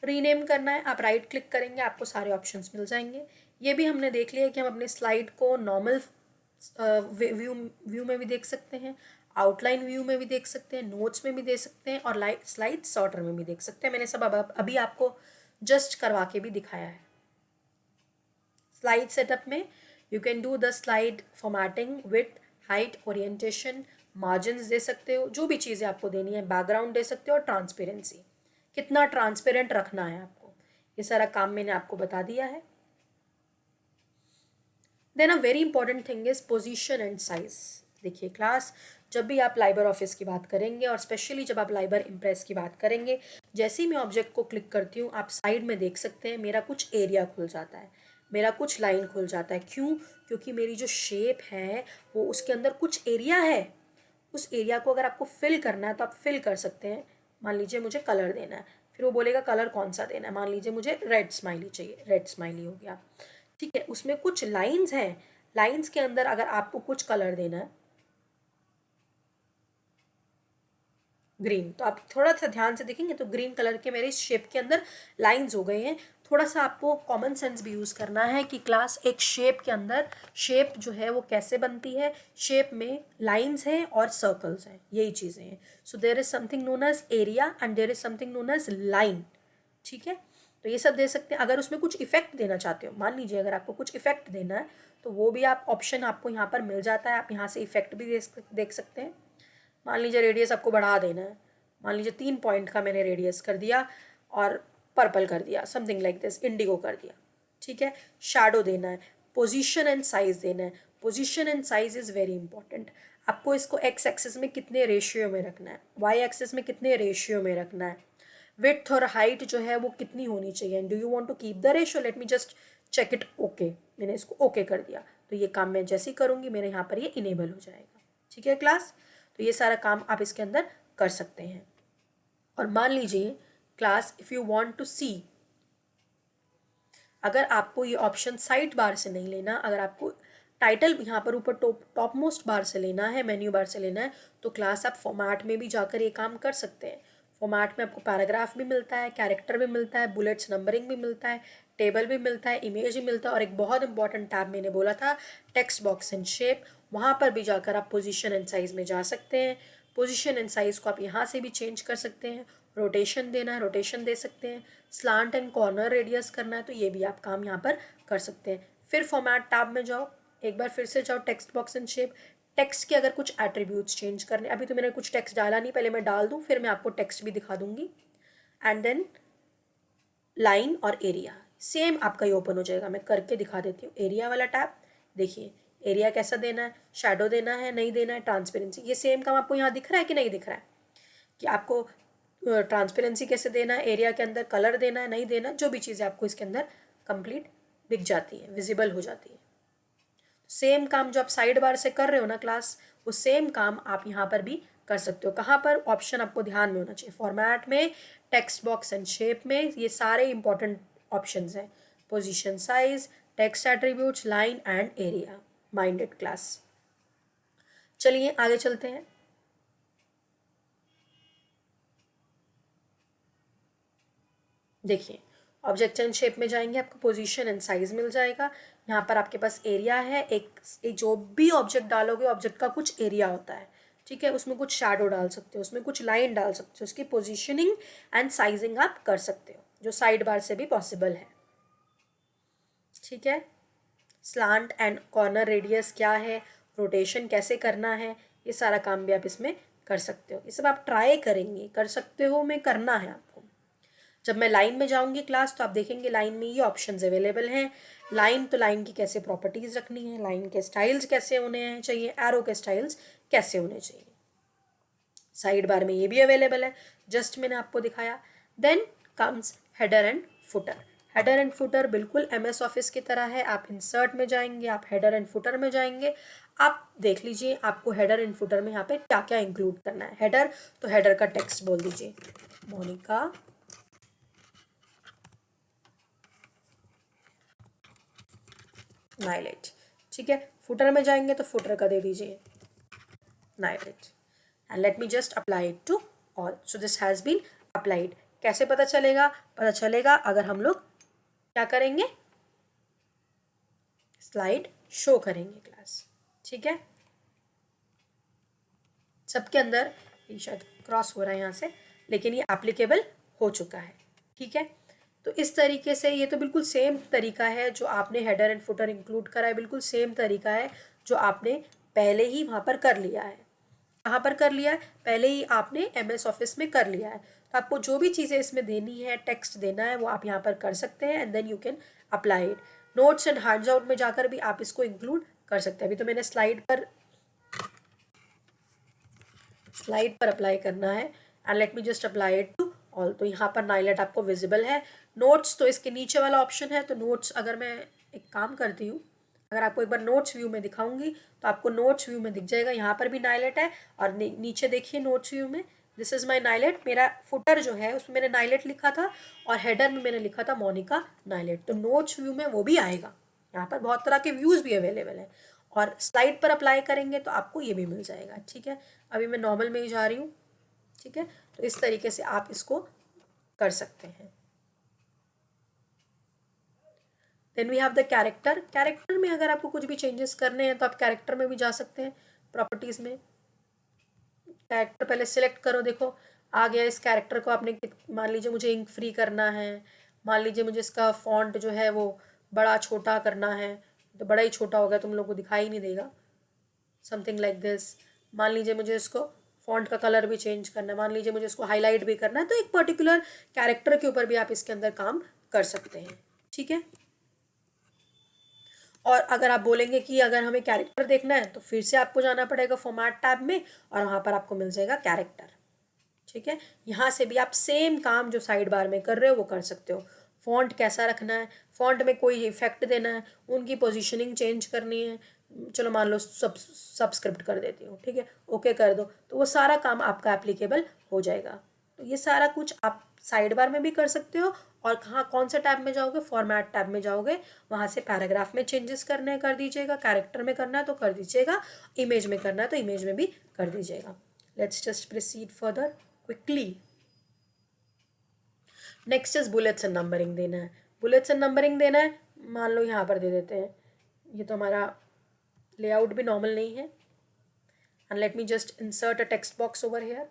रीनेम करना है, आप राइट क्लिक करेंगे, आपको सारे ऑप्शंस मिल जाएंगे। ये भी हमने देख लिया कि हम अपने स्लाइड को नॉर्मल व्यू में भी देख सकते हैं, आउटलाइन व्यू में भी देख सकते हैं, नोट्स में भी देख सकते हैं और स्लाइड सॉर्टर में भी देख सकते हैं। मैंने सब अभी आपको जस्ट करवा के भी दिखाया है। स्लाइड सेटअप में you can do the slide formatting, width, height, orientation, margins दे सकते हो, जो भी चीज़ें आपको देनी है, बैकग्राउंड दे सकते हो और ट्रांसपेरेंसी, कितना ट्रांसपेरेंट रखना है आपको, ये सारा काम मैंने आपको बता दिया है। Then a very important thing is position and size. देखिए क्लास, जब भी आप लाइबर ऑफिस की बात करेंगे और स्पेशली जब आप लाइबर इम्प्रेस की बात करेंगे, जैसे ही मैं ऑब्जेक्ट को क्लिक करती हूँ, आप साइड में देख सकते हैं मेरा कुछ एरिया खुल जाता है, मेरा कुछ लाइन खुल जाता है। क्यों? क्योंकि मेरी जो शेप है वो उसके अंदर कुछ एरिया है। उस एरिया को अगर आपको फिल करना है तो आप फिल कर सकते हैं। मान लीजिए मुझे कलर देना है, फिर वो बोलेगा कलर कौन सा देना है, मान लीजिए मुझे रेड स्माइली चाहिए, रेड स्माइली हो गया, ठीक है। उसमें कुछ लाइंस हैं, लाइंस के अंदर अगर आपको कुछ कलर देना है, ग्रीन, तो आप थोड़ा सा ध्यान से देखेंगे तो ग्रीन कलर के मेरे शेप के अंदर लाइंस हो गए हैं। थोड़ा सा आपको कॉमन सेंस भी यूज़ करना है कि क्लास एक शेप के अंदर, शेप जो है वो कैसे बनती है, शेप में लाइंस हैं और सर्कल्स हैं, यही चीज़ें हैं। So there is something known as area and there is something known as line, ठीक है। तो ये सब दे सकते हैं। अगर उसमें कुछ इफेक्ट देना चाहते हो, मान लीजिए अगर आपको कुछ इफेक्ट देना है तो वो भी आप ऑप्शन आपको यहाँ पर मिल जाता है, आप यहाँ से इफेक्ट भी देख सकते हैं। मान लीजिए रेडियस आपको बढ़ा देना है, मान लीजिए 3 पॉइंट का मैंने रेडियस कर दिया और पर्पल कर दिया, समथिंग लाइक दिस, इंडिगो कर दिया, ठीक है। शैडो देना है, पोजीशन एंड साइज देना है। Position and size is very important. आपको इसको एक्स एक्सिस में कितने रेशियो में रखना है, वाई एक्सिस में कितने रेशियो में रखना है, विड्थ और हाइट जो है वो कितनी होनी चाहिए, do you want to keep the ratio, let me just check it, okay, मैंने इसको ओके कर दिया। तो ये काम मैं जैसे ही करूँगी मेरे यहाँ पर ये इनेबल हो जाएगा, ठीक है क्लास। तो ये सारा काम आप इसके अंदर कर सकते हैं। और मान लीजिए class, if you want to see, अगर आपको ये ऑप्शन साइड बार से नहीं लेना, अगर आपको टाइटल यहाँ पर ऊपर टॉप मोस्ट बार से लेना है, मेन्यू बार से लेना है, तो क्लास आप फॉर्मेट में भी जाकर ये काम कर सकते हैं। फॉर्मेट में आपको पैराग्राफ भी मिलता है, कैरेक्टर भी मिलता है, बुलेट्स नंबरिंग भी मिलता है, टेबल भी मिलता है, इमेज भी मिलता है, और एक बहुत इंपॉर्टेंट टैब मैंने बोला था टेक्स्ट बॉक्स एंड शेप, वहाँ पर भी जाकर आप पोजीशन एंड साइज में जा सकते हैं। पोजीशन एंड साइज को आप यहाँ से भी चेंज कर सकते हैं, रोटेशन देना है रोटेशन दे सकते हैं, स्लांट एंड कॉर्नर रेडियस करना है तो ये भी आप काम यहाँ पर कर सकते हैं। फिर फॉर्मेट टैब में जाओ, एक बार फिर से जाओ text box and shape, text के अगर कुछ एट्रीब्यूट्स चेंज करने, अभी तो मैंने कुछ टेक्स्ट डाला नहीं, पहले मैं डाल दूँ फिर मैं आपको टेक्स्ट भी दिखा दूंगी। एंड देन लाइन और एरिया सेम आपका ये ओपन हो जाएगा, मैं करके दिखा देती हूँ। एरिया वाला टैब देखिए, एरिया कैसा देना है, शैडो देना है नहीं देना है, ट्रांसपेरेंसी, ये सेम काम आपको यहाँ दिख रहा है कि नहीं दिख रहा है, कि आपको ट्रांसपेरेंसी कैसे देना है, एरिया के अंदर कलर देना है नहीं देना, जो भी चीज़ें आपको इसके अंदर कंप्लीट दिख जाती है, विजिबल हो जाती है। सेम काम जो आप साइड बार से कर रहे हो ना क्लास, वो सेम काम आप यहाँ पर भी कर सकते हो। कहाँ पर? ऑप्शन आपको ध्यान में होना चाहिए, फॉर्मेट में, टेक्स्ट बॉक्स एंड शेप में, ये सारे इंपॉर्टेंट ऑप्शंस हैं। Position, size, text attributes, line and area. Minded class. चलिए आगे चलते हैं। देखिए ऑब्जेक्ट एंड शेप में जाएंगे, आपको पोजीशन एंड साइज मिल जाएगा। यहाँ पर आपके पास एरिया है, एक जो भी ऑब्जेक्ट डालोगे ऑब्जेक्ट का कुछ एरिया होता है, ठीक है। उसमें कुछ शैडो डाल सकते हो, उसमें कुछ लाइन डाल सकते हो, उसकी पोजीशनिंग एंड साइजिंग आप कर सकते हो, जो साइड बार से भी पॉसिबल है, ठीक है। स्लांट एंड कॉर्नर रेडियस क्या है, रोटेशन कैसे करना है, ये सारा काम भी आप इसमें कर सकते हो। ये सब आप ट्राई करेंगे, कर सकते हो, में करना है आपको। जब मैं लाइन में जाऊंगी क्लास तो आप देखेंगे लाइन में ये ऑप्शंस अवेलेबल हैं। लाइन, तो लाइन की कैसे प्रॉपर्टीज़ रखनी है, लाइन के स्टाइल्स कैसे होने हैं चाहिए, एरो के स्टाइल्स कैसे होने चाहिए, साइड बार में ये भी अवेलेबल है, जस्ट मैंने आपको दिखाया। Then comes header and footer. Header and footer बिल्कुल MS ऑफिस की तरह है, आप इंसर्ट में जाएंगे, आप हेडर एंड फुटर में जाएंगे, आप देख लीजिए आपको हेडर एंड फुटर में यहाँ पे क्या क्या इंक्लूड करना है। हेडर, तो हेडर का टेक्स्ट बोल दीजिए मोनिका नाइलेट, ठीक है। फुटर में जाएंगे तो फुटर का दे दीजिए नाइलेट, and let me just apply it to all. So this has been applied. कैसे पता चलेगा? पता चलेगा अगर हम लोग क्या करेंगे, स्लाइड शो करेंगे क्लास। ठीक है, सबके अंदर ये शायद क्रॉस हो रहा है यहाँ से, लेकिन ये एप्लीकेबल हो चुका है। ठीक है, तो इस तरीके से ये तो बिल्कुल सेम तरीका है जो आपने हेडर एंड फुटर इंक्लूड करा है, बिल्कुल सेम तरीका है जो आपने पहले ही वहाँ पर कर लिया है। कहाँ पर कर लिया है? पहले ही आपने MS ऑफिस में कर लिया है। तो आपको जो भी चीज़ें इसमें देनी है, टेक्स्ट देना है, वो आप यहाँ पर कर सकते हैं and then you can apply it. Notes and handouts में जाकर भी आप इसको इंक्लूड कर सकते हैं। अभी तो मैंने स्लाइड पर अप्लाई करना है and let me just apply it to all. तो यहाँ पर नाइलेट आपको विजिबल है। नोट्स तो इसके नीचे वाला ऑप्शन है, तो नोट्स अगर मैं एक काम करती हूँ, अगर आपको एक बार नोट्स व्यू में दिखाऊंगी तो आपको नोट्स व्यू में दिख जाएगा, यहाँ पर भी नाइलेट है और नीचे देखिए नोट्स व्यू में, दिस इज़ माई नाइलेट। मेरा फुटर जो है उसमें मैंने नाइलेट लिखा था और हेडर में मैंने लिखा था मोनिका नाइलेट, तो नोट्स व्यू में वो भी आएगा। यहाँ पर बहुत तरह के व्यूज़ भी अवेलेबल हैं और स्लाइड पर अप्लाई करेंगे तो आपको ये भी मिल जाएगा। ठीक है, अभी मैं नॉर्मल में ही जा रही हूँ। ठीक है, तो इस तरीके से आप इसको कर सकते हैं। Then we have the character. Character में अगर आपको कुछ भी चेंजेस करने हैं तो आप कैरेक्टर में भी जा सकते हैं, प्रॉपर्टीज़ में। कैरेक्टर पहले सिलेक्ट करो, देखो आ गया। इस कैरेक्टर को आपने, मान लीजिए मुझे इंक फ्री करना है, मान लीजिए मुझे इसका फॉन्ट जो है वो बड़ा छोटा करना है, तो बड़ा ही छोटा होगा, तुम लोग को दिखाई नहीं देगा, समथिंग लाइक दिस। मान लीजिए मुझे इसको फॉन्ट का कलर भी चेंज करना है, मान लीजिए मुझे इसको हाईलाइट भी करना है, तो एक पर्टिकुलर कैरेक्टर के ऊपर भी आप इसके अंदर काम कर सकते हैं। ठीक है, और अगर आप बोलेंगे कि अगर हमें कैरेक्टर देखना है तो फिर से आपको जाना पड़ेगा फॉर्मेट टैब में और वहाँ पर आपको मिल जाएगा कैरेक्टर। ठीक है, यहाँ से भी आप सेम काम जो साइड बार में कर रहे हो वो कर सकते हो। फॉन्ट कैसा रखना है, फॉन्ट में कोई इफेक्ट देना है, उनकी पोजीशनिंग चेंज करनी है, चलो मान लो सब्सक्रिप्ट कर देती हूँ। ठीक है, ओके कर दो, तो वो सारा काम आपका एप्लीकेबल हो जाएगा। तो ये सारा कुछ आप साइड बार में भी कर सकते हो और कहाँ कौन से टैब में जाओगे, फॉर्मेट टैब में जाओगे, वहाँ से पैराग्राफ में चेंजेस करने हैं कर दीजिएगा, कैरेक्टर में करना है तो कर दीजिएगा, इमेज में करना है तो इमेज में भी कर दीजिएगा। Let's just proceed further quickly. Next is bullets and numbering देना है। बुलेट्स एंड नंबरिंग देना है, मान लो यहाँ पर दे देते हैं, ये तो हमारा लेआउट भी नॉर्मल नहीं है, and let me just insert a text box over here,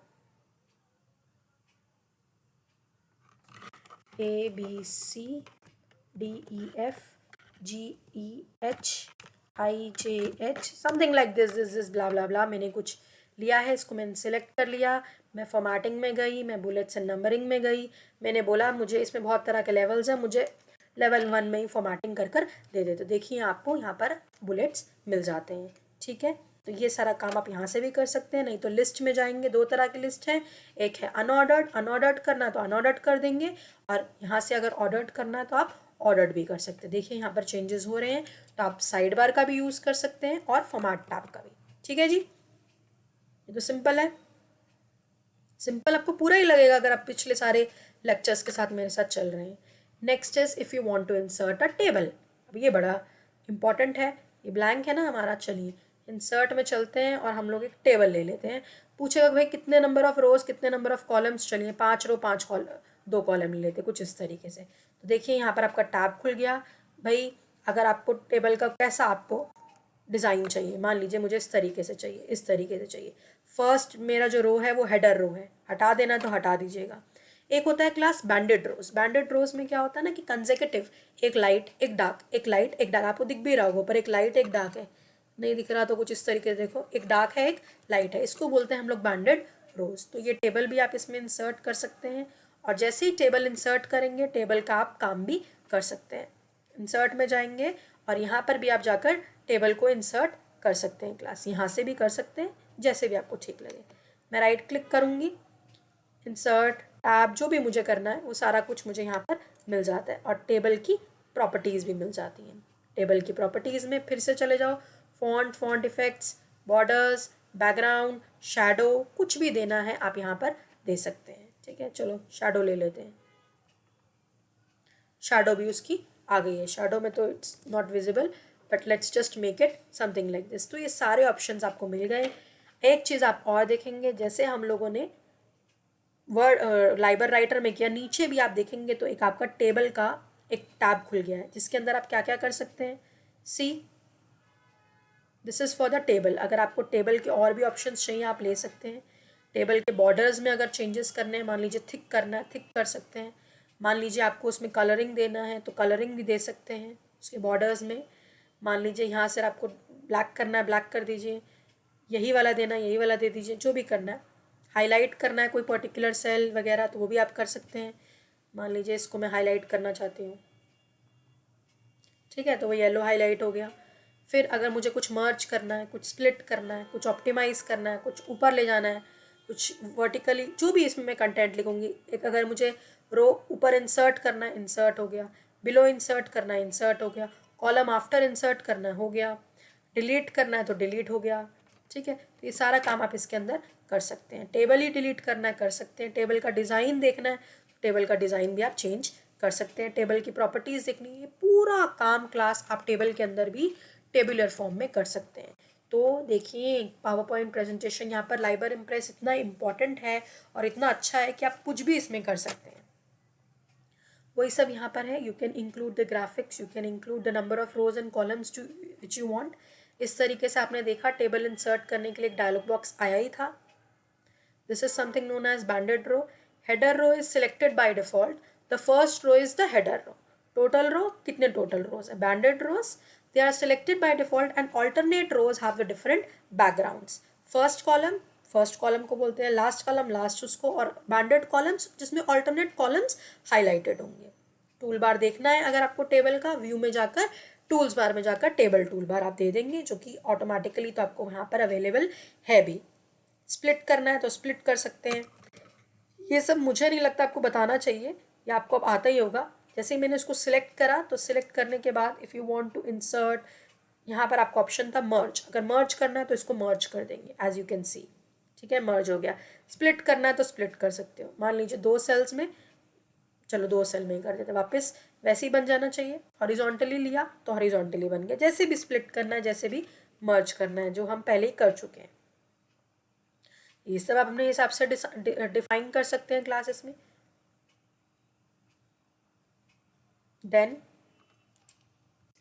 ABCDEFGEHIJH something like this blah blah blah. मैंने कुछ लिया है, इसको मैंने सेलेक्ट कर लिया, मैं फॉर्मेटिंग में गई, मैं बुलेट्स एंड नंबरिंग में गई, मैंने बोला मुझे इसमें बहुत तरह के लेवल्स हैं, मुझे लेवल 1 में ही फॉर्मेटिंग कर कर दे देते। देखिए आपको यहाँ पर बुलेट्स मिल जाते हैं। ठीक है, तो ये सारा काम आप यहाँ से भी कर सकते हैं, नहीं तो लिस्ट में जाएंगे, दो तरह की लिस्ट है, एक है अनऑर्डर्ड, अनऑर्डर्ड करना तो अनऑर्डर्ड कर देंगे, और यहाँ से अगर ऑर्डर्ड करना है तो आप ऑर्डर्ड भी कर सकते हैं। देखिए यहाँ पर चेंजेस हो रहे हैं, तो आप साइड बार का भी यूज़ कर सकते हैं और फॉर्मेट टैब का भी। ठीक है जी, ये तो सिंपल है। सिंपल आपको पूरा ही लगेगा अगर आप पिछले सारे लेक्चर्स के साथ मेरे साथ चल रहे हैं। Next is if you want to insert a table. अब ये बड़ा इंपॉर्टेंट है, ये ब्लैंक है ना हमारा, चलिए इंसर्ट में चलते हैं और हम लोग एक टेबल ले लेते हैं। पूछेगा भाई कितने नंबर ऑफ रोज, कितने नंबर ऑफ कॉलम्स, चलिए 5 रो 5 कॉलम, 2 कॉलम ले लेते, कुछ इस तरीके से। तो देखिए यहाँ पर आपका टैब खुल गया। भाई अगर आपको टेबल का कैसा आपको डिज़ाइन चाहिए, मान लीजिए मुझे इस तरीके से चाहिए, इस तरीके से चाहिए। फर्स्ट मेरा जो रो है वो हेडर रो है, हटा देना तो हटा दीजिएगा। एक होता है क्लास बैंडेड रोज। बैंडेड रोज में क्या होता है ना कि कंसेक्यूटिव, एक लाइट एक डार्क, एक लाइट एक डार्क, आपको दिख भी रहा होगा ऊपर एक लाइट एक डार्क है, नहीं दिख रहा तो कुछ इस तरीके से देखो, एक डार्क है एक लाइट है, इसको बोलते हैं हम लोग बैंडेड रोज। तो ये टेबल भी आप इसमें इंसर्ट कर सकते हैं, और जैसे ही टेबल इंसर्ट करेंगे टेबल का आप काम भी कर सकते हैं। इंसर्ट में जाएंगे और यहाँ पर भी आप जाकर टेबल को इंसर्ट कर सकते हैं क्लास, यहाँ से भी कर सकते हैं, जैसे भी आपको ठीक लगे। मैं राइट क्लिक करूँगी, इंसर्ट टैब, जो भी मुझे करना है वो सारा कुछ मुझे यहाँ पर मिल जाता है, और टेबल की प्रॉपर्टीज़ भी मिल जाती हैं। टेबल की प्रॉपर्टीज़ में फिर से चले जाओ, font, font effects, borders, background, shadow, कुछ भी देना है आप यहाँ पर दे सकते हैं। ठीक है, चलो शैडो ले लेते हैं, शैडो भी उसकी आ गई है। शैडो में तो it's not visible, but let's just make it something like this. तो ये सारे ऑप्शंस आपको मिल गए। एक चीज़ आप और देखेंगे, जैसे हम लोगों ने वर्ड लाइबर राइटर में किया, नीचे भी आप देखेंगे तो एक आपका टेबल का एक टैब खुल गया है जिसके अंदर आप क्या क्या कर सकते हैं। See, this is for the table. अगर आपको टेबल के और भी ऑप्शंस चाहिए आप ले सकते हैं। टेबल के बॉर्डर्स में अगर चेंजेस करने हैं, मान लीजिए थिक करना है, थिक कर सकते हैं। मान लीजिए आपको उसमें कलरिंग देना है तो कलरिंग भी दे सकते हैं उसके बॉर्डर्स में। मान लीजिए यहाँ से आपको ब्लैक करना है, ब्लैक कर दीजिए, यही वाला देना है, यही वाला दे दीजिए, जो भी करना है। हाईलाइट करना है कोई पर्टिकुलर सेल वगैरह तो वो भी आप कर सकते हैं। मान लीजिए इसको मैं हाईलाइट करना चाहती हूँ, ठीक है, तो वो येलो हाईलाइट हो गया। फिर अगर मुझे कुछ मर्ज करना है, कुछ स्प्लिट करना है, कुछ ऑप्टिमाइज़ करना है, कुछ ऊपर ले जाना है, कुछ वर्टिकली, जो भी इसमें मैं कंटेंट लिखूँगी। एक अगर मुझे रो ऊपर इंसर्ट करना है, इंसर्ट हो गया। बिलो इंसर्ट करना है, इंसर्ट हो गया। कॉलम आफ्टर इंसर्ट करना है, हो गया। डिलीट करना है तो डिलीट हो गया, ठीक है। तो ये सारा काम आप इसके अंदर कर सकते हैं। टेबल ही डिलीट करना है, कर सकते हैं। टेबल का डिज़ाइन देखना है, टेबल का डिज़ाइन भी आप चेंज कर सकते हैं। टेबल की प्रॉपर्टीज़ देखनी है, पूरा काम क्लास आप टेबल के अंदर भी टेबुलर फॉर्म में कर सकते हैं। तो देखिए पावर पॉइंट प्रेजेंटेशन यहाँ पर लाइबर इम्प्रेस इतना इम्पॉर्टेंट है और इतना अच्छा है कि आप कुछ भी इसमें कर सकते हैं। वही सब यहाँ पर है। You can include the graphics, you can include the number of rows and columns to which you want. इस तरीके से आपने देखा टेबल इंसर्ट करने के लिए एक डायलॉग बॉक्स आया ही था। This is something known as banded row. Header row is selected by default. The first row is the header row. Total row, कितने total rows है? Banded rows, they are selected by default and alternate rows have the different backgrounds. First column को बोलते हैं, last column last उसको, और banded columns जिसमें alternate columns highlighted होंगे। Tool bar देखना है अगर आपको टेबल का, व्यू में जाकर टूल्स बार में जाकर टेबल टूल बार आप दे देंगे, जो कि ऑटोमेटिकली तो आपको यहाँ पर अवेलेबल है भी। स्प्लिट करना है तो स्प्लिट कर सकते हैं। ये सब मुझे नहीं लगता आपको बताना चाहिए, ये आपको अब आता ही होगा। जैसे ही मैंने इसको सिलेक्ट करा तो सिलेक्ट करने के बाद if you want to insert, यहाँ पर आपका ऑप्शन था मर्ज। अगर मर्ज करना है तो इसको मर्ज कर देंगे, एज यू कैन सी, ठीक है, मर्ज हो गया। स्प्लिट करना है तो स्प्लिट कर सकते हो। मान लीजिए 2 सेल्स में, चलो 2 सेल में ही कर देते, वापस वैसे ही बन जाना चाहिए। हॉरिजॉन्टली लिया तो हॉरिजॉन्टली बन गया। जैसे भी स्प्लिट करना है, जैसे भी मर्ज करना है, जो हम पहले ही कर चुके हैं। ये सब आप अपने हिसाब से डिफाइन कर सकते हैं क्लासेस में। देन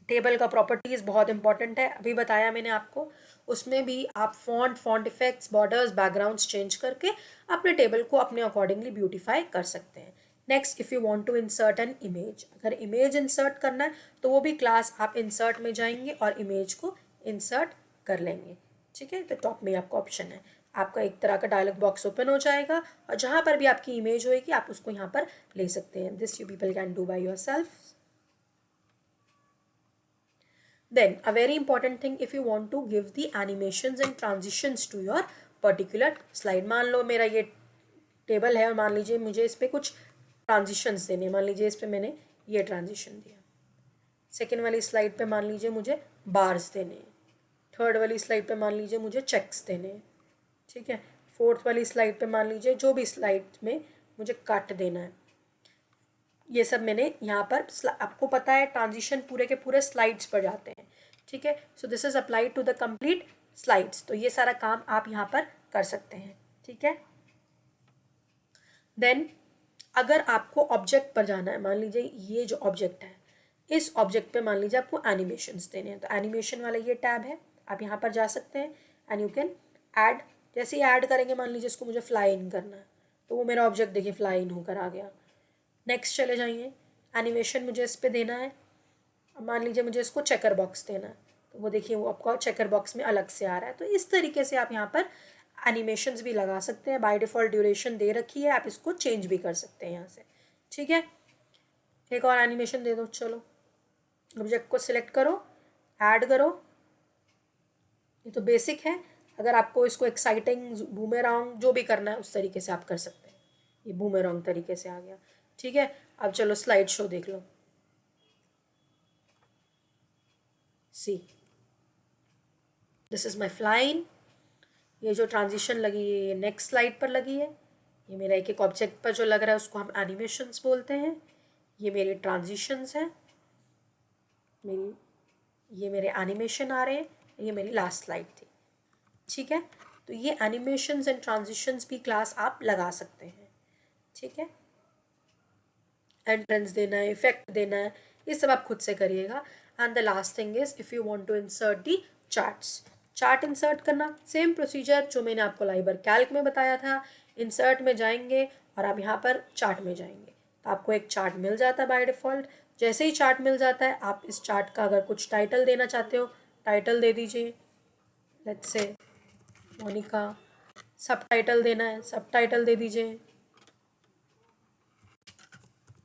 टेबल का प्रॉपर्टीज़ बहुत इंपॉर्टेंट है, अभी बताया मैंने आपको। उसमें भी आप font effects, borders, backgrounds change करके अपने टेबल को अपने अकॉर्डिंगली ब्यूटीफाई कर सकते हैं। Next, if you want to insert an image, अगर इमेज इंसर्ट करना है तो वो भी क्लास आप इंसर्ट में जाएंगे और इमेज को इंसर्ट कर लेंगे, ठीक है। तो टॉप में आपका ऑप्शन है, आपका एक तरह का डायलॉग बॉक्स ओपन हो जाएगा और जहाँ पर भी आपकी इमेज होएगी आप उसको यहाँ पर ले सकते हैं। This you people can do by your self. Then a very important thing, if you want to give the animations and transitions to your particular slide, मान लो मेरा ये टेबल है और मान लीजिए मुझे इस पर कुछ ट्रांजिशंस देने, मान लीजिए इस पर मैंने ये ट्रांजिशन दिया। सेकेंड वाली स्लाइड पे मान लीजिए मुझे बार्स देने हैं। थर्ड वाली स्लाइड पे मान लीजिए मुझे चेक्स देने हैं, ठीक है। फोर्थ वाली स्लाइड पे मान लीजिए जो भी स्लाइड में मुझे कट देना है। ये सब मैंने यहाँ पर, आपको पता है ट्रांजिशन पूरे के पूरे स्लाइड्स पर जाते हैं, ठीक है। So this is applied to the complete slides. तो ये सारा काम आप यहाँ पर कर सकते हैं, ठीक है। देन अगर आपको ऑब्जेक्ट पर जाना है, मान लीजिए ये जो ऑब्जेक्ट है, इस ऑब्जेक्ट पे मान लीजिए आपको एनिमेशंस देने हैं, तो एनिमेशन वाला ये टैब है, आप यहाँ पर जा सकते हैं एंड यू कैन ऐड। जैसे ही ऐड करेंगे, मान लीजिए इसको मुझे फ्लाई इन करना है तो वो मेरा ऑब्जेक्ट देखिए फ्लाई इन होकर आ गया। नेक्स्ट चले जाइए, एनिमेशन मुझे इस पर देना है। अब मान लीजिए मुझे इसको चेकर बॉक्स देना है तो वो देखिए वो आपका चेकर बॉक्स में अलग से आ रहा है। तो इस तरीके से आप यहाँ पर एनिमेशंस भी लगा सकते हैं। बाय डिफ़ॉल्ट ड्यूरेशन दे रखी है, आप इसको चेंज भी कर सकते हैं यहाँ से, ठीक है। एक और एनिमेशन दे दो, चलो ऑब्जेक्ट को सिलेक्ट करो, ऐड करो। ये तो बेसिक है, अगर आपको इसको एक्साइटिंग, बूमेरांग जो भी करना है उस तरीके से आप कर सकते हैं। ये बूमेरांग तरीके से आ गया, ठीक है। अब चलो स्लाइड शो देख लो। सी, दिस इज़ माई फ्लाइन। ये जो ट्रांजिशन लगी है ये नेक्स्ट स्लाइड पर लगी है। ये मेरा एक एक ऑब्जेक्ट पर जो लग रहा है उसको हम एनिमेशंस बोलते हैं। ये मेरी ट्रांजिशंस हैं, ये मेरे एनिमेशन आ रहे हैं। ये मेरी लास्ट स्लाइड थी, ठीक है। तो ये एनिमेशंस एंड ट्रांजिशंस भी क्लास आप लगा सकते हैं। ठीक है, एंट्रेंस देना है, इफेक्ट देना है, ये सब आप खुद से करिएगा. And the last thing is if you want to insert the charts, chart insert करना सेम प्रोसीजर जो मैंने आपको लाइबर कैल्क में बताया था. इंसर्ट में जाएंगे और आप यहाँ पर चार्ट में जाएंगे तो आपको एक चार्ट मिल जाता है बाय डिफ़ॉल्ट. जैसे ही चार्ट मिल जाता है आप इस चार्ट का अगर कुछ टाइटल देना चाहते हो टाइटल दे दीजिए. Let's say Monika. सब टाइटल देना है सब टाइटल दे दीजिए.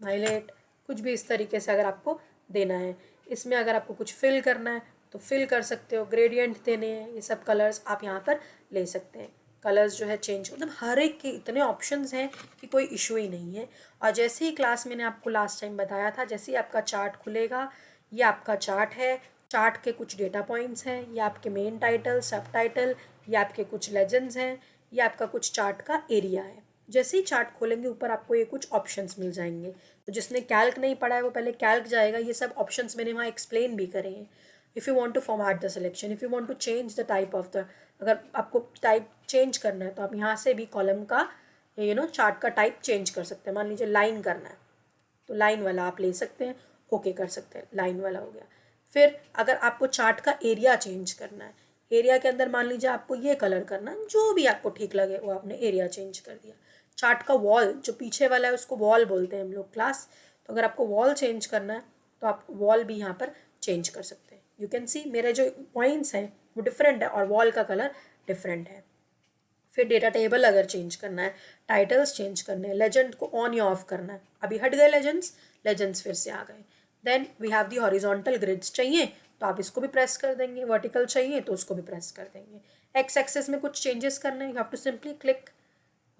हाईलाइट कुछ भी इस तरीके से अगर आपको देना है. इसमें अगर आपको कुछ फिल करना है तो फिल कर सकते हो. ग्रेडियंट देने हैं, ये सब कलर्स आप यहाँ पर ले सकते हैं. कलर्स जो है चेंज, मतलब हर एक के इतने ऑप्शंस हैं कि कोई इशू ही नहीं है. और जैसे ही क्लास मैंने आपको लास्ट टाइम बताया था, जैसे ही आपका चार्ट खुलेगा, ये आपका चार्ट है. चार्ट के कुछ डेटा पॉइंट्स हैं, ये आपके मेन टाइटल, सब टाइटल, ये आपके कुछ लेजेंड्स हैं, ये आपका कुछ चार्ट का एरिया है. जैसे ही चार्ट खोलेंगे ऊपर आपको ये कुछ ऑप्शंस मिल जाएंगे. तो जिसने कैल्क नहीं पढ़ा है वो पहले कैल्क जाएगा. ये सब ऑप्शंस मैंने वहाँ एक्सप्लेन भी करे हैं. If you want to format the selection, if you want to change the type of the, अगर आपको टाइप चेंज करना है तो आप यहाँ से भी कॉलम का चार्ट का टाइप चेंज कर सकते हैं. मान लीजिए लाइन करना है तो लाइन वाला आप ले सकते हैं. ओके कर सकते हैं, लाइन वाला हो गया. फिर अगर आपको चार्ट का एरिया चेंज करना है, एरिया के अंदर मान लीजिए आपको ये कलर करना है, जो भी आपको ठीक लगे वो आपने एरिया चेंज कर दिया. चार्ट का वॉल जो पीछे वाला है उसको वॉल बोलते हैं हम लोग क्लास. तो अगर आपको वॉल चेंज करना है तो आप वॉल भी यहाँ पर चेंज कर सकते हैं. यू कैन सी मेरे जो पॉइंट्स हैं वो डिफरेंट है और वॉल का कलर डिफरेंट है. फिर डेटा टेबल अगर चेंज करना है, टाइटल्स चेंज करने हैं, लेजेंड को ऑन या ऑफ करना है. अभी हट गए लेजेंड्स, लेजेंड्स फिर से आ गए. Then we have the horizontal grids. चाहिए तो आप इसको भी प्रेस कर देंगे, वर्टिकल चाहिए तो उसको भी प्रेस कर देंगे. एक्स एक्सेस में कुछ चेंजेस करने हैं, you have to simply click.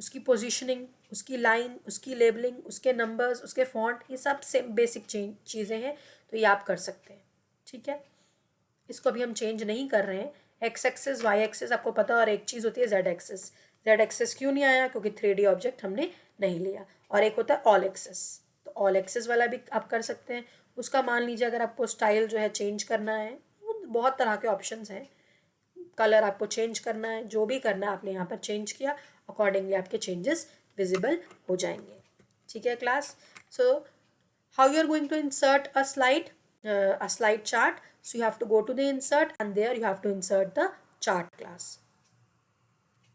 उसकी पोजीशनिंग, उसकी लाइन, उसकी लेबलिंग, उसके नंबर्स, उसके फॉन्ट, ये सब सेम बेसिक चीज़ें हैं तो ये आप कर सकते हैं. ठीक है, इसको अभी हम चेंज नहीं कर रहे हैं. एक्स एक्सेस, वाई एक्सेस आपको पता है, और एक चीज़ होती है जेड एक्सेस. जेड एक्सेस क्यों नहीं आया? क्योंकि 3D ऑब्जेक्ट हमने नहीं लिया. और एक होता है ऑल एक्सेस, तो ऑल एक्सेस वाला भी आप कर सकते हैं. उसका मान लीजिए अगर आपको स्टाइल जो है चेंज करना है, बहुत तरह के ऑप्शंस हैं. कलर आपको चेंज करना है, जो भी करना है आपने यहाँ पर चेंज किया, अकॉर्डिंगली आपके चेंजेस विजिबल हो जाएंगे. ठीक है class. So how you are going to insert a slide chart. So you have to go to the insert and there you have to insert the chart class.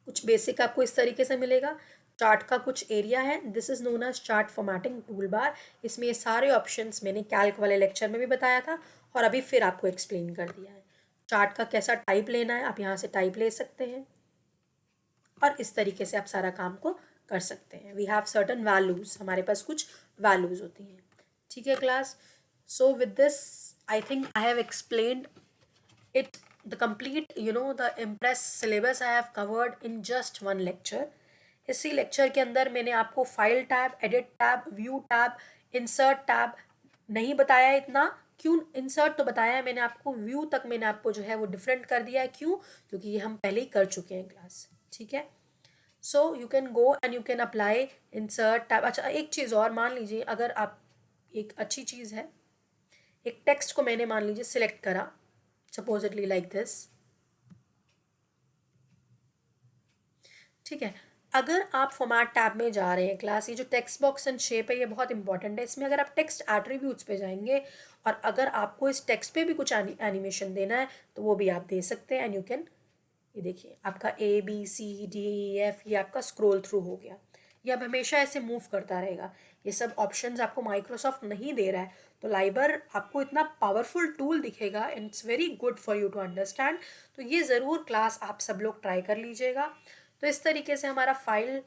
कुछ basic आपको इस तरीके से मिलेगा. चार्ट का कुछ एरिया है, this is known as chart formatting tool bar. इसमें ये सारे ऑप्शंस मैंने कैल्क वाले लेक्चर में भी बताया था और अभी फिर आपको एक्सप्लेन कर दिया है. चार्ट का कैसा टाइप लेना है, आप यहाँ से टाइप ले सकते हैं और इस तरीके से आप सारा काम को कर सकते हैं. वी हैव सर्टन वैल्यूज़, हमारे पास कुछ वैल्यूज़ होती हैं. ठीक है class. So with this I think I have explained it, the complete, the Impress syllabus I have covered in just one lecture. इसी लेक्चर के अंदर मैंने आपको file tab, edit tab, view tab, insert tab नहीं बताया. इतना क्यों? Insert तो बताया है मैंने आपको, व्यू तक मैंने आपको जो है वो डिफरेंट कर दिया है. क्यों? क्योंकि ये हम पहले ही कर चुके हैं क्लास. ठीक है. So you can go and you can apply insert tab. अच्छा, एक चीज़ और मान लीजिए, अगर आप, एक अच्छी चीज़ है, एक टेक्स्ट को मैंने मान लीजिए सिलेक्ट करा, सपोजिटली लाइक दिस. ठीक है. अगर आप फॉर्मेट टैब में जा रहे हैं क्लास, ये जो टेक्स्ट बॉक्स एंड शेप है ये बहुत इंपॉर्टेंट है. इसमें अगर आप टेक्स्ट एट्रीब्यूट्स पे जाएंगे और अगर आपको इस टेक्स्ट पे भी कुछ एनिमेशन देना है तो वो भी आप दे सकते हैं. एंड यू कैन, ये देखिए आपका ABCDEF ये आपका स्क्रॉल थ्रू हो गया. ये अब हमेशा ऐसे मूव करता रहेगा. ये सब ऑप्शंस आपको माइक्रोसॉफ्ट नहीं दे रहा है, तो लाइबर आपको इतना पावरफुल टूल दिखेगा and it's very good for you to understand. तो ये ज़रूर क्लास आप सब लोग ट्राई कर लीजिएगा. तो इस तरीके से हमारा फाइल,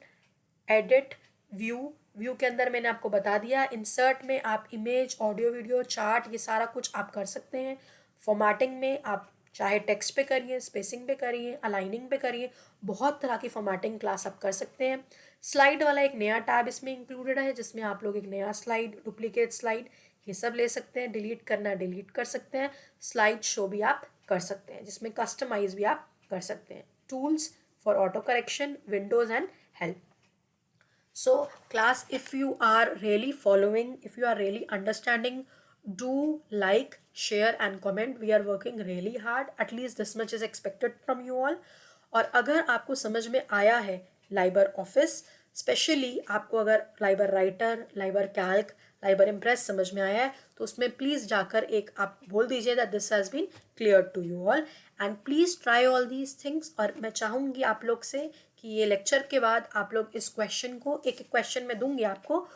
एडिट, व्यू के अंदर मैंने आपको बता दिया. इंसर्ट में आप इमेज, ऑडियो, वीडियो, चार्ट, ये सारा कुछ आप कर सकते हैं. फॉर्मेटिंग में आप चाहे टेक्स्ट पे करिए, स्पेसिंग पे करिए, अलाइनिंग पे करिए, बहुत तरह की फॉर्मेटिंग क्लास आप कर सकते हैं. स्लाइड वाला एक नया टैब इसमें इंक्लूडेड है जिसमें आप लोग एक नया स्लाइड, डुप्लीकेट स्लाइड, ये सब ले सकते हैं. डिलीट करना है डिलीट कर सकते हैं. स्लाइड शो भी आप कर सकते हैं जिसमें कस्टमाइज भी आप कर सकते हैं. Tools for auto correction, Windows and help. So class, if you are really following, if you are really understanding, do like, share and comment. We are working really hard, at least this much is expected from you all. और अगर आपको समझ में आया है Liber office, specially आपको अगर Liber writer, Liber Calc, Liber impress समझ में आया है तो उसमें प्लीज़ जाकर एक आप बोल दीजिए that this has been clear to you all, and please try all these things. और मैं चाहूँगी आप लोग से कि ये लेक्चर के बाद आप लोग इस क्वेश्चन को, एक एक क्वेश्चन मैं दूंगी आपको,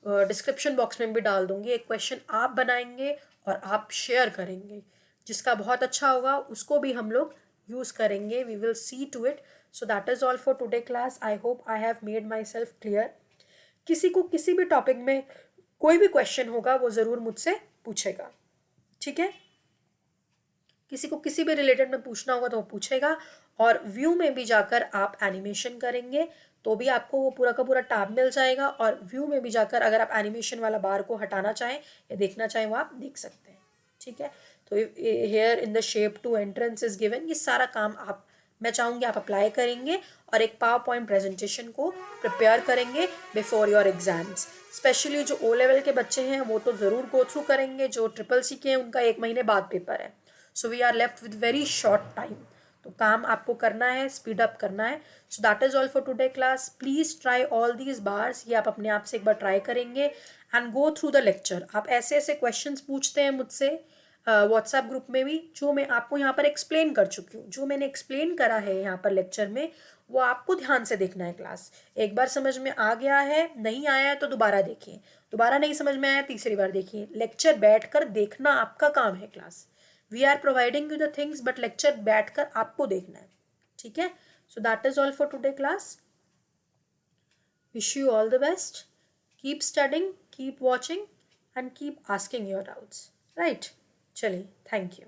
डिस्क्रिप्शन बॉक्स में भी डाल दूंगी, एक क्वेश्चन आप बनाएंगे और आप शेयर करेंगे। जिसका बहुत अच्छा होगा उसको भी हम लोग यूज़ करेंगे, we will see to it. So that is all for today class. I hope I have made myself clear. किसी को किसी भी टॉपिक में कोई भी क्वेश्चन होगा वो ज़रूर मुझसे पूछेगा, ठीक है? किसी को किसी भी रिलेटेड में पूछना होगा तो वो पूछेगा। और व्यू में भी जाकर आप एनिमेशन करेंगे तो भी आपको वो पूरा का पूरा टैब मिल जाएगा, और व्यू में भी जाकर अगर आप एनिमेशन वाला बार को हटाना चाहें या देखना चाहें वो आप देख सकते हैं, ठीक है? तो here in the shape to entrance is given, ये सारा काम आप, मैं चाहूँगी आप अप्लाई करेंगे और एक पावर पॉइंट प्रेजेंटेशन को प्रिपेयर करेंगे बिफोर योर एग्जाम्स। स्पेशली जो ओ लेवल के बच्चे हैं वो तो ज़रूर गो थ्रू करेंगे, जो ट्रिपल सी के हैं उनका 1 महीने बाद पेपर है। So we are left with very short time, तो काम आपको करना है, स्पीड अप करना है। So that is all for today class. Please try all these bars, ये आप अपने आप से एक बार ट्राई करेंगे and go through the lecture. आप ऐसे ऐसे क्वेश्चंस पूछते हैं मुझसे व्हाट्सएप ग्रुप में भी, जो मैं आपको यहाँ पर एक्सप्लेन कर चुकी हूँ, जो मैंने एक्सप्लेन करा है यहाँ पर लेक्चर में वो आपको ध्यान से देखना है। क्लास एक बार समझ में आ गया है, नहीं आया है तो दोबारा देखिए, दोबारा नहीं समझ में आया तीसरी बार देखिए। लेक्चर बैठकर देखना आपका काम है। Class we are providing you the things but lecture बैठकर आपको देखना है, ठीक है? So that is all for today class. Wish you all the best, keep studying, keep watching and keep asking your doubts, right? चलिए, thank you.